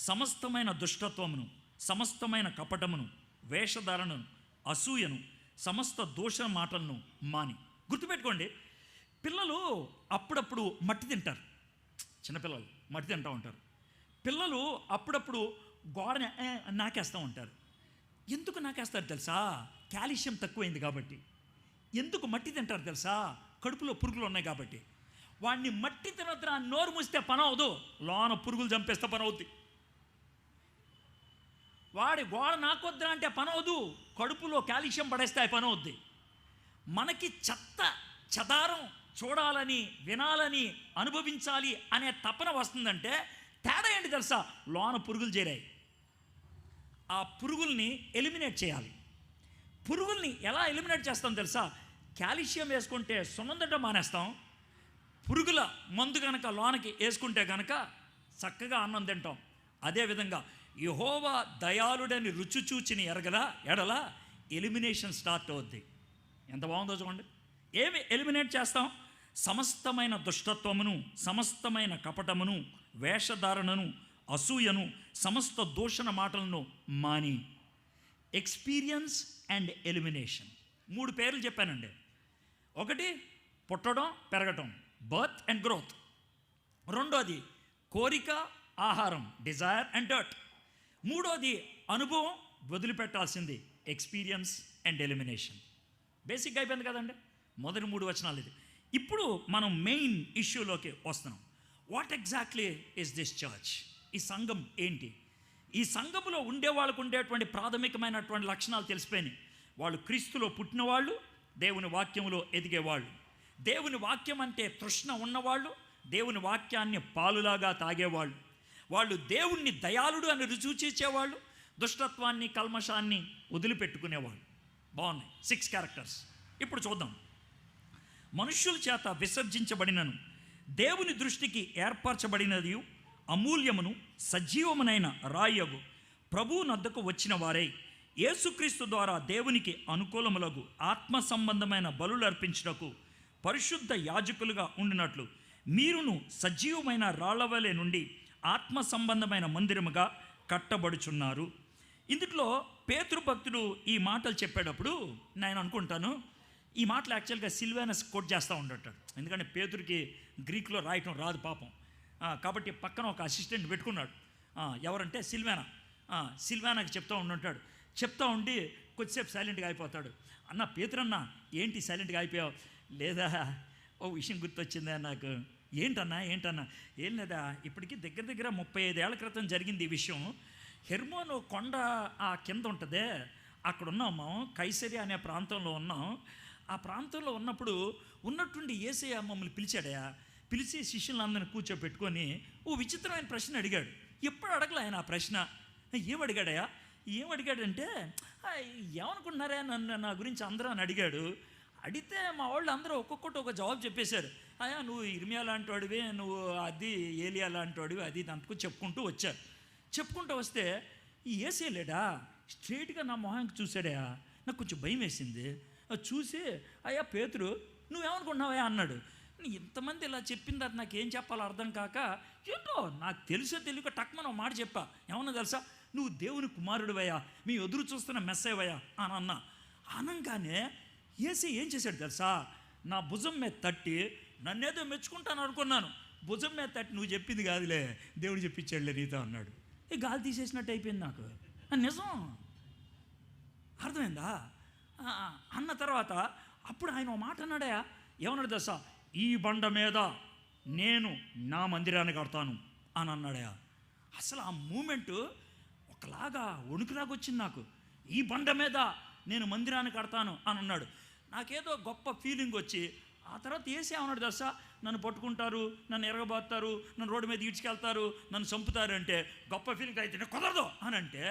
సమస్తమైన దుష్టత్వమును, సమస్తమైన కపటమును, వేషధారణను, అసూయను, సమస్త దోష మాటలను మాని. గుర్తుపెట్టుకోండి, పిల్లలు అప్పుడప్పుడు మట్టి తింటారు. చిన్నపిల్లలు మట్టి తింటూ ఉంటారు. పిల్లలు అప్పుడప్పుడు గోడని నాకేస్తూ ఉంటారు. ఎందుకు నాకేస్తారు తెలుసా? కాల్షియం తక్కువైంది కాబట్టి. ఎందుకు మట్టి తింటారు తెలుసా? కడుపులో పురుగులు ఉన్నాయి కాబట్టి. వాడిని మట్టి తినద్దురా నోరు మూస్తే పని అవదు, లోన పురుగులు చంపేస్తే పని అవుద్ది. వాడి గోడ నాకొద్దురా అంటే పని అవదు, కడుపులో కాల్షియం పడేస్తే పని అవుద్ది. మనకి చెత్త చెదారం చూడాలని, వినాలని, అనుభవించాలి అనే తపన వస్తుందంటే తేడా ఏంటి తెలుసా? లోన పురుగులు చేరాయి. ఆ పురుగుల్ని ఎలిమినేట్ చేయాలి. పురుగుల్ని ఎలా ఎలిమినేట్ చేస్తాం తెలుసా? కాల్షియం వేసుకుంటే సున్నందటం మానేస్తాం. పురుగుల మందు కనుక లోనకి వేసుకుంటే కనుక చక్కగా అన్నం తింటాం. అదేవిధంగా యెహోవా దయాళుడని రుచి చూచిన ఎడల ఎలిమినేషన్ స్టార్ట్ అవుద్ది. ఎంత బాగుందో చూడండి. ఏమి ఎలిమినేట్ చేస్తాం? సమస్తమైన దుష్టత్వమును, సమస్తమైన కపటమును, వేషధారణను, అసూయను, సమస్త దూషణ మాటలను మాని. Experience and elimination. 3 పేర్లు చెప్పానండి. ఒకటి పుట్టడం, పెరగటం, బర్త్ అండ్ గ్రోత్. రెండోది కోరిక, ఆహారం, డిజైర్ అండ్ డర్ట్. మూడోది అనుభవం, వదిలిపెట్టాల్సింది ఎక్స్పీరియన్స్ అండ్ ఎలిమినేషన్. బేసిక్గా అయిపోయింది కదండి, మొదటి 3 వచనాలు ఇది. ఇప్పుడు మనం మెయిన్ ఇష్యూలోకి వస్తున్నాం. What exactly is this church? ఈ సంఘం ఏంటి? ఈ సంఘములో ఉండే వాళ్ళకు ఉండేటువంటి ప్రాథమికమైనటువంటి లక్షణాలు తెలిసిపోయినాయి. వాళ్ళు క్రీస్తులో పుట్టినవాళ్ళు, దేవుని వాక్యములో ఎదిగేవాళ్ళు, దేవుని వాక్యం అంటే తృష్ణ ఉన్నవాళ్ళు, దేవుని వాక్యాన్ని పాలులాగా తాగేవాళ్ళు, వాళ్ళు దేవుణ్ణి దయాళుడు అని రుచి చూచేవాళ్ళు, దుష్టత్వాన్ని, కల్మషాన్ని వదిలిపెట్టుకునేవాళ్ళు. బాగున్నాయి 6 క్యారెక్టర్స్. ఇప్పుడు చూద్దాం. మనుష్యుల చేత విసర్జించబడినను, దేవుని దృష్టికి ఏర్పరచబడినది, అమూల్యమును సజీవమునైన రాయగు ప్రభువు నద్దకు వచ్చిన వారై యేసుక్రీస్తు ద్వారా దేవునికి అనుకూలములకు ఆత్మ సంబంధమైన బలులు అర్పించుటకు పరిశుద్ధ యాజకులుగా ఉండినట్లు మీరును సజీవమైన రాళ్లవలె నుండి ఆత్మ సంబంధమైన మందిరముగా కట్టబడుచున్నారు. ఇందులో పేతురు భక్తుడు ఈ మాటలు చెప్పేటప్పుడు నేను అనుకుంటాను, ఈ మాటలు యాక్చువల్గా సిల్వానస్ కోట్ చేస్తూ ఉండటాడు. ఎందుకంటే పేతురికి గ్రీక్లో రాయటం రాదు పాపం. కాబట్టి పక్కన ఒక అసిస్టెంట్ పెట్టుకున్నాడు. ఎవరంటే సిల్వానాకి చెప్తూ ఉంటుంటాడు. చెప్తా ఉండి కొద్దిసేపు సైలెంట్గా అయిపోతాడు. అన్న పేతురన్న ఏంటి సైలెంట్గా అయిపోయావు? లేదా ఓ విషయం గుర్తొచ్చిందా నాకు. ఏంటన్నా? ఏం లేదా, ఇప్పటికీ దగ్గర 35 ఏళ్ల క్రితం జరిగింది ఈ విషయం. హెర్మోను కొండ ఆ కింద ఉంటుందే, అక్కడ ఉన్నాము, కైసరియా అనే ప్రాంతంలో ఉన్నాం. ఆ ప్రాంతంలో ఉన్నప్పుడు ఉన్నట్టుండి యేసయ్య మమ్మల్ని పిలిచాడయా. పిలిచి శిష్యులందరిని కూర్చోపెట్టుకొని ఓ విచిత్రమైన ప్రశ్న అడిగాడు. ఎప్పుడు అడగలే ఆయన ఆ ప్రశ్న. ఏమడిగాడంటే ఏమనుకుంటున్నారా నా గురించి అందరూ అని అడిగాడు. అడిగితే మా వాళ్ళు అందరూ ఒక్కొక్కటి ఒక జవాబు చెప్పేశారు. అయ్యా నువ్వు ఇర్మియా లాంటి వాడివి, నువ్వు అది ఏలియా లాంటి వాడివి, అది దాంట్లో చెప్పుకుంటూ వచ్చారు. చెప్పుకుంటూ వస్తే ఈ యేసయ్య లేడా, స్ట్రైట్గా నా మొహానికి చూశాడయా. నాకు కొంచెం భయం వేసింది. చూసి అయ్యా పేతురు నువ్వేమనుకుంటున్నావా అన్నాడు. ఇంతమంది ఇలా చెప్పిన తర్వాత నాకేం చెప్పాలో అర్థం కాక ఏంటో నాకు తెలియక టక్మని ఒక మాట చెప్పా. ఏమన్నా తెలుసా? నువ్వు దేవుని కుమారుడివయ్యా, మీ ఎదురు చూస్తున్న మెస్సేవయ్యా అని అన్నా. అనగానే యేసయ్య ఏం చేశాడు తెలుసా? నా భుజం మీద తట్టి, నన్నేదో మెచ్చుకుంటాను అనుకున్నాను, భుజం మీద తట్టి నువ్వు చెప్పింది కాదులే, దేవుడు చెప్పించాడులే నీతో అన్నాడు. ఈ గాలి తీసేసినట్టు అయిపోయింది నాకు. నిజం అర్థమైందా? అన్న తర్వాత అప్పుడు ఆయన ఒక మాట అన్నాడయా. ఏమన్నాడు తెలుసా? ఈ బండ మీద నేను నా మందిరాన్ని కడతాను అని అన్నాడయా. అసలు ఆ మూమెంటు ఒకలాగా వణుకులాగా వచ్చింది నాకు. ఈ బండ మీద నేను మందిరాన్ని కడతాను అని అన్నాడు. నాకేదో గొప్ప ఫీలింగ్ వచ్చి ఆ తర్వాత ఏమన్నాడు తెలుసా? నన్ను పట్టుకుంటారు, నన్ను ఎరగబోతారు, నన్ను రోడ్డు మీద ఈడ్చుకెళ్తారు, నన్ను చంపుతారు అంటే గొప్ప ఫీలింగ్ అయితే కుదరదు అని అంటే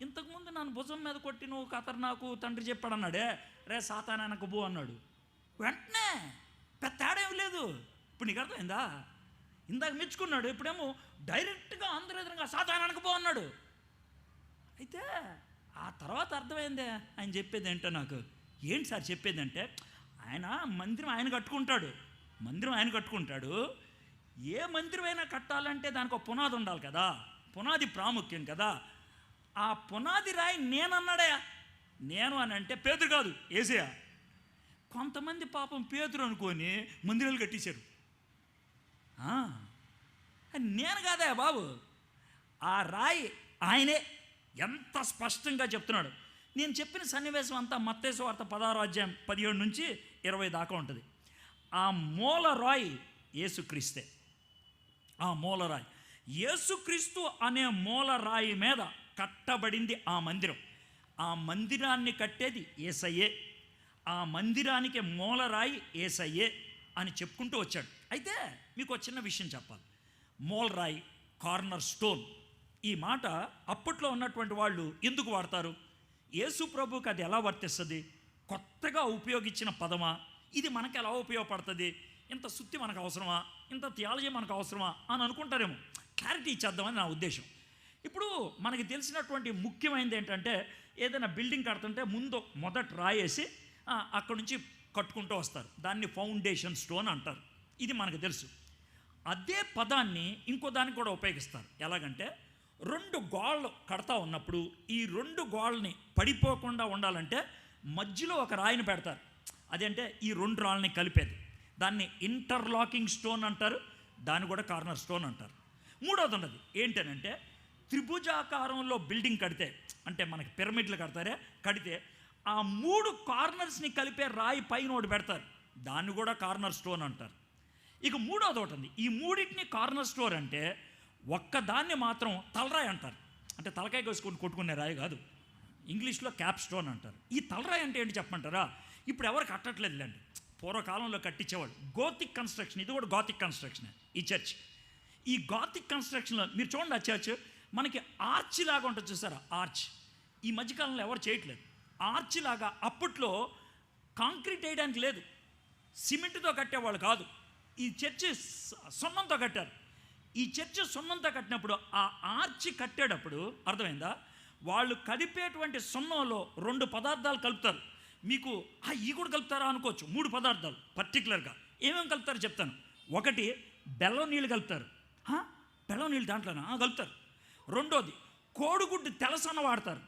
ఇంతకుముందు నన్ను భుజం మీద కొట్టి నువ్వు కథ నాకు తండ్రి చెప్పాడు అన్నాడే, రే సాతాను వెనక పో అన్నాడు. వెంటనే పెద్ద తేడా ఏం లేదు. ఇప్పుడు నీకు అర్థమైందా? ఇందాక మెచ్చుకున్నాడు, ఇప్పుడేమో డైరెక్ట్గా అందరి ఎదురుగా సాతాను వెనక పో అన్నాడు. అయితే ఆ తర్వాత అర్థమైందే ఆయన చెప్పేది ఏంటో నాకు. ఏంటి సార్ చెప్పేది అంటే, ఆయన మందిరం ఆయన కట్టుకుంటాడు, ఏ మందిరం అయినా కట్టాలంటే దానికి ఒక పునాది ఉండాలి కదా, పునాది ప్రాముఖ్యం కదా. ఆ పునాది రాయి నేనన్నాడే, నేను అని అంటే పేతురు కాదు, యేసయ్య. కొంతమంది పాపం పేతురు అనుకొని మందిరాలు కట్టేశారు. నేను కాదా బాబు, ఆ రాయి ఆయనే. ఎంత స్పష్టంగా చెప్తున్నాడు. నేను చెప్పిన సన్నివేశం అంతా మత్తయి సువార్త 16వ అధ్యాయం 17 నుంచి 20 దాకా ఉంటుంది. ఆ మూల రాయి యేసుక్రీస్తే. ఆ మూల రాయి యేసుక్రీస్తు అనే మూల రాయి మీద కట్టబడింది ఆ మందిరం. ఆ మందిరాన్ని కట్టేది యేసయ్యే, ఆ మందిరానికి మూల రాయి యేసయ్యే అని చెప్పుకుంటూ వచ్చాడు. అయితే మీకు ఒక చిన్న విషయం చెప్పాలి. మూల రాయి, కార్నర్ స్టోన్, ఈ మాట అప్పట్లో ఉన్నటువంటి వాళ్ళు ఎందుకు వాడతారు? యేసు ప్రభువుకి అది ఎలా వర్తిస్తుంది? కొత్తగా ఉపయోగించిన పదమా? ఇది మనకు ఎలా ఉపయోగపడుతుంది? ఇంత సుత్తి మనకు అవసరమా? ఇంత థియాలజీ మనకు అవసరమా అని అనుకుంటారేమో. క్లారిటీ ఇచ్చేద్దామని నా ఉద్దేశం. ఇప్పుడు మనకి తెలిసినటువంటి ముఖ్యమైనది ఏంటంటే, ఏదైనా బిల్డింగ్ కడుతుంటే మొదట రాయేసి అక్కడ నుంచి కట్టుకుంటూ వస్తారు. దాన్ని ఫౌండేషన్ స్టోన్ అంటారు. ఇది మనకు తెలుసు. అదే పదాన్ని ఇంకో దానికి కూడా ఉపయోగిస్తారు. ఎలాగంటే, 2 గోళ్ళు కడతా ఉన్నప్పుడు ఈ 2 గోళ్ళని పడిపోకుండా ఉండాలంటే మధ్యలో ఒక రాయిని పెడతారు. అదంటే ఈ 2 రాళ్ళని కలిపేది. దాన్ని ఇంటర్లాకింగ్ స్టోన్ అంటారు, దాన్ని కూడా కార్నర్ స్టోన్ అంటారు. మూడోది ఉన్నది ఏంటనంటే, త్రిభుజాకారంలో బిల్డింగ్ కడితే, అంటే మనకి పిరమిడ్లు కడితే ఆ 3 కార్నర్స్ని కలిపే రాయి పైన ఒకటి పెడతారు, దాన్ని కూడా కార్నర్ స్టోన్ అంటారు. ఇక మూడోది ఒకటి ఉంది. ఈ మూడింటిని కార్నర్ స్టోన్ అంటే, ఒక్కదాన్ని మాత్రం తలరాయి అంటారు. అంటే తలకాయ కోసుకొని కొట్టుకునే రాయి కాదు, ఇంగ్లీష్లో క్యాప్ స్టోన్ అంటారు. ఈ తలరాయి అంటే ఏంటి చెప్పమంటారా? ఇప్పుడు ఎవరు కట్టట్లేదులేండి, పూర్వకాలంలో కట్టించేవాళ్ళు. గోతిక్ కన్స్ట్రక్షన్, ఇది కూడా గోతిక్ కన్స్ట్రక్షన్. ఈ చర్చ్, ఈ గోతిక్ కన్స్ట్రక్షన్లో మీరు చూడండి, ఆ చర్చ్ మనకి ఆర్చ్ లాగా ఉంటుంది, చూసారా? ఆర్చ్ ఈ మధ్యకాలంలో ఎవరు చేయట్లేదు. ఆర్చ్ లాగా అప్పట్లో కాంక్రీట్ వేయడానికి లేదు, సిమెంట్తో కట్టేవాళ్ళు కాదు. ఈ చర్చ్ సున్నంతో కట్టారు. ఈ చర్చ్ సున్నంతో కట్టినప్పుడు, ఆ ఆర్చ్ కట్టేటప్పుడు అర్థమైందా, వాళ్ళు కలిపేటువంటి సున్నంలో 2 పదార్థాలు కలుపుతారు. మీకు ఈ కూడా కలుపుతారా అనుకోవచ్చు. 3 పదార్థాలు పర్టికులర్గా ఏమేమి కలుపుతారో చెప్తాను. ఒకటి, బెల్లం నీళ్ళు కలుపుతారు. బెల్లం నీళ్ళు దాంట్లోనా కలుపుతారు. రెండోది, కోడిగుడ్డు తెలసన వాడతారు.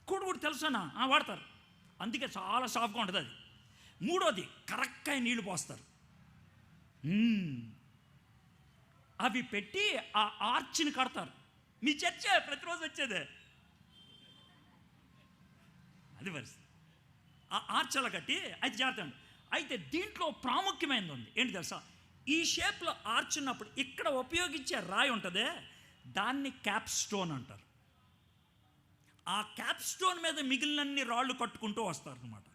కోడిగుడ్డు తెలసన వాడతారు, అందుకే చాలా సాఫ్ట్గా ఉంటుంది అది. మూడోది, కరక్కాయ నీళ్ళు పోస్తారు. అవి పెట్టి ఆ ఆర్చిని కడతారు. మీ చర్చే ప్రతిరోజు వచ్చేదే అది పరిస్థితి. ఆ ఆర్చ్ అలా కట్టి అయితే జాగ్రత్త. అయితే దీంట్లో ప్రాముఖ్యమైనది ఉంది. ఏంటి తెలుసా? ఈ షేప్లో ఆర్చ్ ఉన్నప్పుడు ఇక్కడ ఉపయోగించే రాయి ఉంటుందే, దాన్ని క్యాప్ స్టోన్ అంటారు. ఆ క్యాప్ స్టోన్ మీద మిగిలినన్ని రాళ్ళు కట్టుకుంటూ వస్తారు అన్నమాట.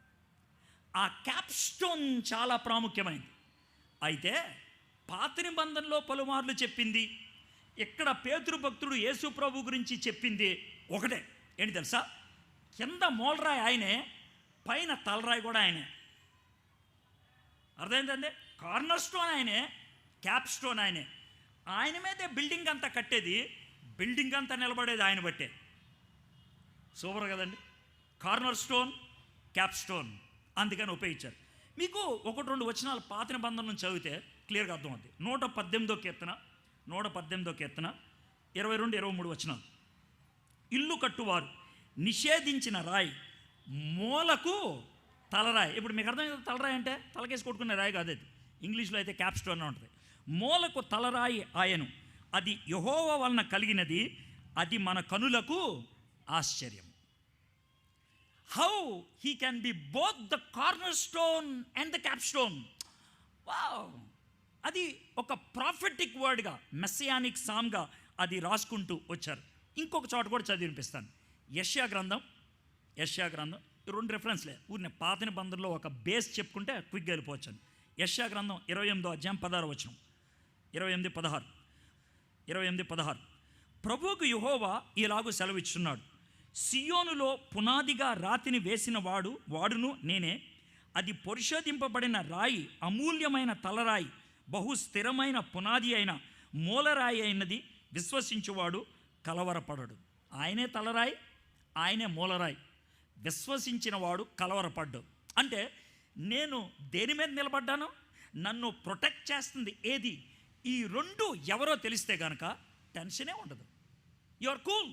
ఆ క్యాప్ స్టోన్ చాలా ప్రాముఖ్యమైనది. అయితే పాత నిబంధనలో పలుమార్లు చెప్పింది, ఇక్కడ పేతురు భక్తుడు యేసు ప్రభు గురించి చెప్పింది ఒకటే. ఏంటి తెలుసా? కింద మూలరాయి ఆయనే, పైన తలరాయి కూడా ఆయనే. అర్థమైందండి? కార్నర్ స్టోన్ ఆయనే, క్యాప్ స్టోన్ ఆయనే. ఆయన మీదే బిల్డింగ్ అంతా కట్టేది, బిల్డింగ్ అంతా నిలబడేది ఆయన బట్టే. సూపర్ కదండి? కార్నర్ స్టోన్, క్యాప్ స్టోన్, అందుకని ఉపయోగించారు. మీకు 1-2 వచనాలు పాత నిబంధన నుంచి చదివితే క్లియర్గా అర్థమవుతుంది. 118వ కీర్తన 22-23 వచనాలు. ఇల్లు కట్టువారు నిషేధించిన రాయి, మూలకు తలరాయి. ఇప్పుడు మీకు అర్థం కదా, తలరాయి అంటే తలకేసి కొట్టుకునే రాయి కాదు, అది ఇంగ్లీష్లో అయితే క్యాప్ స్టోన్ ఉంటుంది. మూలకు తలరాయి ఆయను, అది యెహోవా వలన కలిగినది, అది మన కనులకు ఆశ్చర్యం. How he can be both the corner stone and the cap stone. Wow! అది ఒక ప్రాఫిటిక్ వర్డ్గా, మెస్సియానిక్ సామ్గా అది రాసుకుంటూ వచ్చారు. ఇంకొక చోట కూడా చదివి వినిపిస్తాను. యెషయా గ్రంథం 2 రెఫరెన్స్లే, ఊరినే పాత నిబంధనలో ఒక బేస్ చెప్పుకుంటే క్విక్గా వెళ్ళిపోవచ్చాను. యెషయా గ్రంథం 28వ అధ్యాయం 16వ వచనం. 28-16 ప్రభువుకు యెహోవా ఇలాగూ సెలవిచ్చున్నాడు, సియోనులో పునాదిగా రాతిని వేసిన వాడును నేనే. అది పరిశోధింపబడిన రాయి, అమూల్యమైన తలరాయి, బహు స్థిరమైన పునాది అయిన మూలరాయి అయినది విశ్వసించువాడు కలవరపడడు. ఆయనే తలరాయి, ఆయనే మూలరాయి. విశ్వసించిన వాడు కలవరపడ్డు. అంటే నేను దేని మీద నిలబడ్డాను, నన్ను ప్రొటెక్ట్ చేస్తుంది ఏది, ఈ రెండు ఎవరో తెలిస్తే కనుక టెన్షనే ఉండదు. You are cool.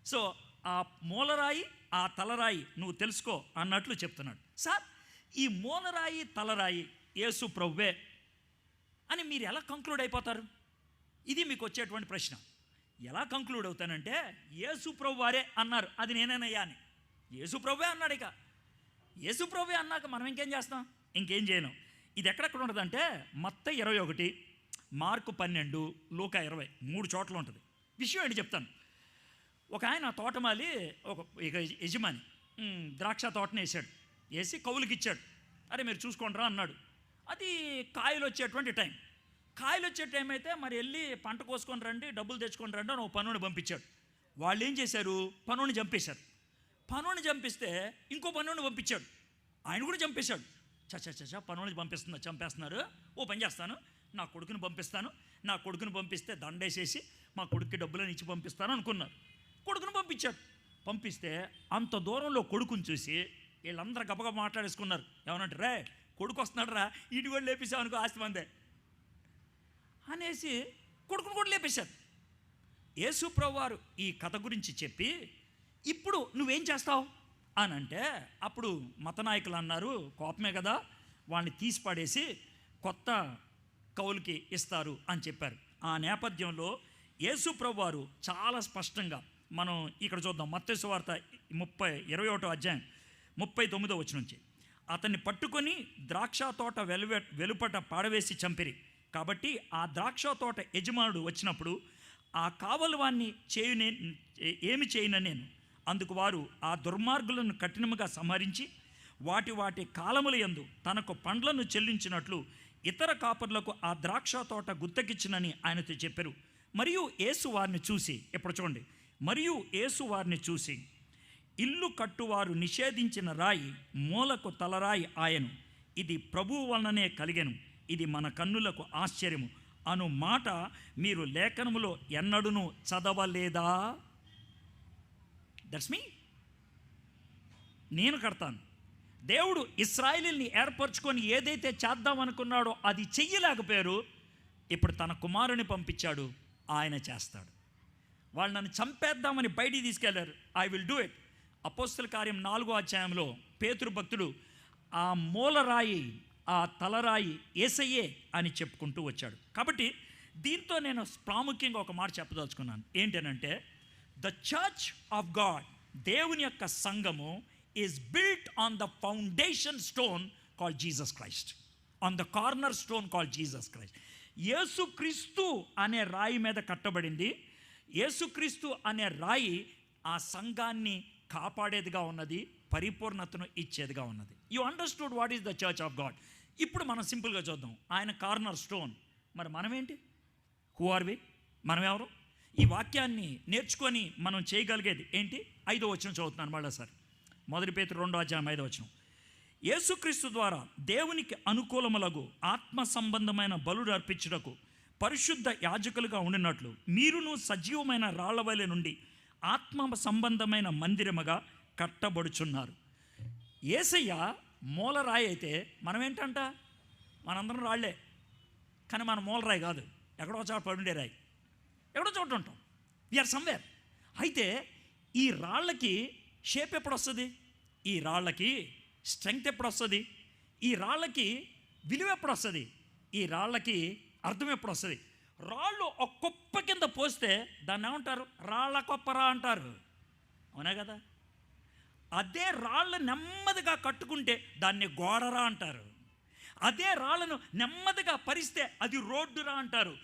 సో ఆ మూలరాయి, ఆ తలరాయి నువ్వు తెలుసుకో అన్నట్లు చెప్తున్నాడు. సార్, ఈ మూలరాయి తలరాయి యేసు ప్రభువే అని మీరు ఎలా కంక్లూడ్ అయిపోతారు? ఇది మీకు వచ్చేటువంటి ప్రశ్న. ఎలా కంక్లూడ్ అవుతానంటే, యేసు ప్రభు వారే అన్నారు, అది నేనేనయ్యా అని. యేసు ప్రభువే అన్నాడు. ఇక యేసు ప్రభువే అన్నాక మనం ఇంకేం చేస్తాం? ఇంకేం చేయను. ఇది ఎక్కడెక్కడ ఉంటుందంటే మత్తయి 21, మార్కు 12, లూకా 20, 3 చోట్ల ఉంటుంది. విషయం ఏంటి చెప్తాను. ఒక ఆయన తోటమాలి, ఇక యజమాని ద్రాక్ష తోటని వేసాడు. వేసి కౌలుకి ఇచ్చాడు. అరే మీరు చూసుకోండిరా అన్నాడు. అది కాయలు వచ్చేటువంటి టైం. కాయలు వచ్చే టైం అయితే మరి వెళ్ళి పంట కోసుకొని రండి, డబ్బులు తెచ్చుకొని రండి అని ఒక పనుని పంపించాడు. వాళ్ళు ఏం చేశారు? పనుని చంపేశారు. పనుని చంపిస్తే ఇంకో పనుని పంపించాడు. ఆయన కూడా చంపేశాడు. చచ్చా పనుని చంపేస్తున్నారు, ఓ పని చేస్తాను, నా కొడుకుని పంపిస్తాను, నా కొడుకుని పంపిస్తే దండేసేసి మా కొడుక్కి డబ్బులను ఇచ్చి పంపిస్తాను అనుకున్నారు. కొడుకుని పంపించాడు. పంపిస్తే అంత దూరంలో కొడుకుని చూసి వీళ్ళందరూ గబగబా మాట్లాడేసుకున్నారు. ఏమనంటే, రే కొడుకు వస్తున్నాడు రా, ఇటు కూడా లేపేసావు అనుకో ఆస్తి మందే అనేసి కొడుకుని కూడా లేపేశారు. యేసు ప్రభువు వారు ఈ కథ గురించి చెప్పి, ఇప్పుడు నువ్వేం చేస్తావు అని అంటే, అప్పుడు మత నాయకులు అన్నారు, కోపమే కదా, వాడిని తీసి పడేసి కొత్త కౌలుకి ఇస్తారు అని చెప్పారు. ఆ నేపథ్యంలో యేసు ప్రభువు వారు చాలా స్పష్టంగా, మనం ఇక్కడ చూద్దాం, మత్తయి సువార్త 21వ అధ్యాయం 39వ వచనం నుంచి, అతన్ని పట్టుకొని ద్రాక్ష తోట వెలుపట పాడవేసి చంపిరి. కాబట్టి ఆ ద్రాక్ష తోట యజమానుడు వచ్చినప్పుడు ఆ కావలి వాణ్ణి ఏమి చేయను నేను. అందుకు వారు ఆ దుర్మార్గులను కఠినముగా సంహరించి వాటి కాలముల యందు తనకు పండ్లను చెల్లించినట్లు ఇతర కాపర్లకు ఆ ద్రాక్ష తోట గుత్తకిచ్చినని ఆయనతో చెప్పారు. మరియు యేసు వారిని చూసి, ఇప్పుడు చూడండి, మరియు యేసు వారిని చూసి, ఇల్లు కట్టువారు నిషేధించిన రాయి మూలకు తలరాయి ఆయను, ఇది ప్రభువు వలననే కలిగెను, ఇది మన కన్నులకు ఆశ్చర్యము అను మాట మీరు లేఖనములో ఎన్నడూనూ చదవలేదా? That's me. నేను కడతాను. దేవుడు ఇశ్రాయేలుని ఏర్పరచుకొని ఏదైతే చేద్దామనుకున్నాడో అది చెయ్యలేకపోయారు. ఇప్పుడు తన కుమారుని పంపించాడు, ఆయన చేస్తాడు. వాళ్ళు నన్ను చంపేద్దామని బయటికి తీసుకెళ్లారు, ఐ విల్ డూ ఇట్. అపోస్తల కార్యం 4వ అధ్యాయంలో పేతురు భక్తుడు ఆ మూలరాయి, ఆ తలరాయి యేసయ్యే అని చెప్పుకుంటూ వచ్చాడు. కాబట్టి దీంతో నేను ప్రాముఖ్యంగా ఒక మాట చెప్పదలుచుకున్నాను. ఏంటనంటే, ద చర్చ్ ఆఫ్ గాడ్, దేవుని యొక్క సంఘము, is built on the foundation stone called Jesus Christ, on the corner stone called Jesus Christ. యేసుక్రీస్తు అనే రాయి మీద కట్టబడింది. యేసుక్రీస్తు అనే రాయి ఆ సంఘాన్ని కాపాడేదిగా ఉన్నది, పరిపూర్ణతను ఇచ్చేదిగా ఉన్నది. You understood what is the church of God. ఇప్పుడు మనం సింపుల్గా చూద్దాం. ఆయన కార్నర్ స్టోన్, మరి మనమేంటి? హూ ఆర్ వి? మనం ఎవరు? ఈ వాక్యాన్ని నేర్చుకొని మనం చేయగలిగేది ఏంటి? 5వ వచనం చదువుతున్నాను మళ్ళీ సార్. 1 పేతురు 2వ అధ్యాయం 5వ వచనం. యేసుక్రీస్తు ద్వారా దేవునికి అనుకూలములగు ఆత్మ సంబంధమైన బలుడు అర్పించుటకు పరిశుద్ధ యాజకులుగా ఉండినట్లు మీరును సజీవమైన రాళ్లవలె నుండి ఆత్మ సంబంధమైన మందిరముగా కట్టబడుచున్నారు. యేసయ్య మూలరాయి అయితే మనం ఏంటంట? మనందరం రాళ్లే, కానీ మన మూలరాయి కాదు, ఎక్కడో చోట పడుండే రాయి, ఎక్కడో చోట ఉంటాం. We are somewhere. అయితే ఈ రాళ్ళకి షేప్ ఎప్పుడు వస్తుంది? ఈ రాళ్ళకి స్ట్రెంగ్త్ ఎప్పుడు వస్తుంది? ఈ రాళ్ళకి విలువ ఎప్పుడు వస్తుంది? ఈ రాళ్ళకి అర్థం ఎప్పుడు వస్తుంది? రాళ్ళు ఒక కుప్ప కింద పోస్తే దాన్ని ఏమంటారు? రాళ్ళ కొప్పరా అంటారు, అవునా కదా? అదే రాళ్ళు నెమ్మదిగా కట్టుకుంటే దాన్ని గోడరా అంటారు. అదే రాళ్ళను నెమ్మదిగా పరిస్తే అది రోడ్డురా అంటారు.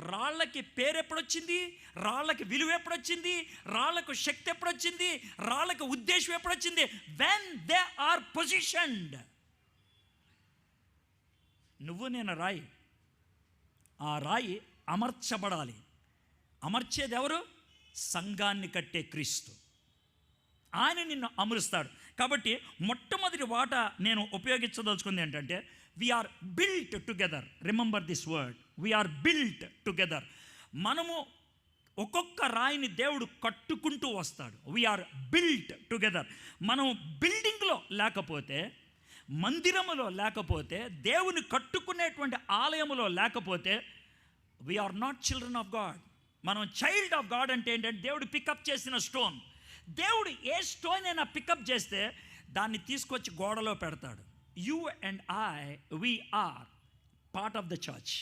రాళ్ళకి పేరు ఎప్పుడొచ్చింది? రాళ్ళకి విలువ ఎప్పుడొచ్చింది? రాళ్ళకు శక్తి ఎప్పుడొచ్చింది? రాళ్ళకి ఉద్దేశం ఎప్పుడొచ్చింది? When they are positioned. నువ్వు నేను రాయి, ఆ రాయి అమర్చబడాలి. అమర్చేది ఎవరు? సంఘాన్ని కట్టే క్రీస్తు. ఆయన నిన్ను అమరుస్తాడు. కాబట్టి మొట్టమొదటి వాట నేను ఉపయోగించదలుచుకుంది ఏంటంటే, we are built together. Remember this word, we are built together. మనము ఒక్కొక్క రాయిని దేవుడు కట్టుకుంటూ వస్తాడు. We are built together. మనం బిల్డింగ్లో లేకపోతే, మందిరములో లేకపోతే, దేవుని కట్టుకునేటువంటి ఆలయములో లేకపోతే, we are not children of God. మనం చైల్డ్ ఆఫ్ గాడ్ అంటే ఏంటంటే, దేవుడు పికప్ చేసిన స్టోన్. దేవుడు ఏ స్టోన్ అయినా పికప్ చేస్తే దాన్ని తీసుకొచ్చి గోడలో పెడతాడు. You and I, we are part of the church.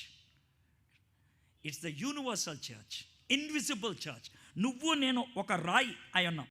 It's the universal church, invisible church. నువ్వు నేను ఒక రాయి అయి ఉన్నాం.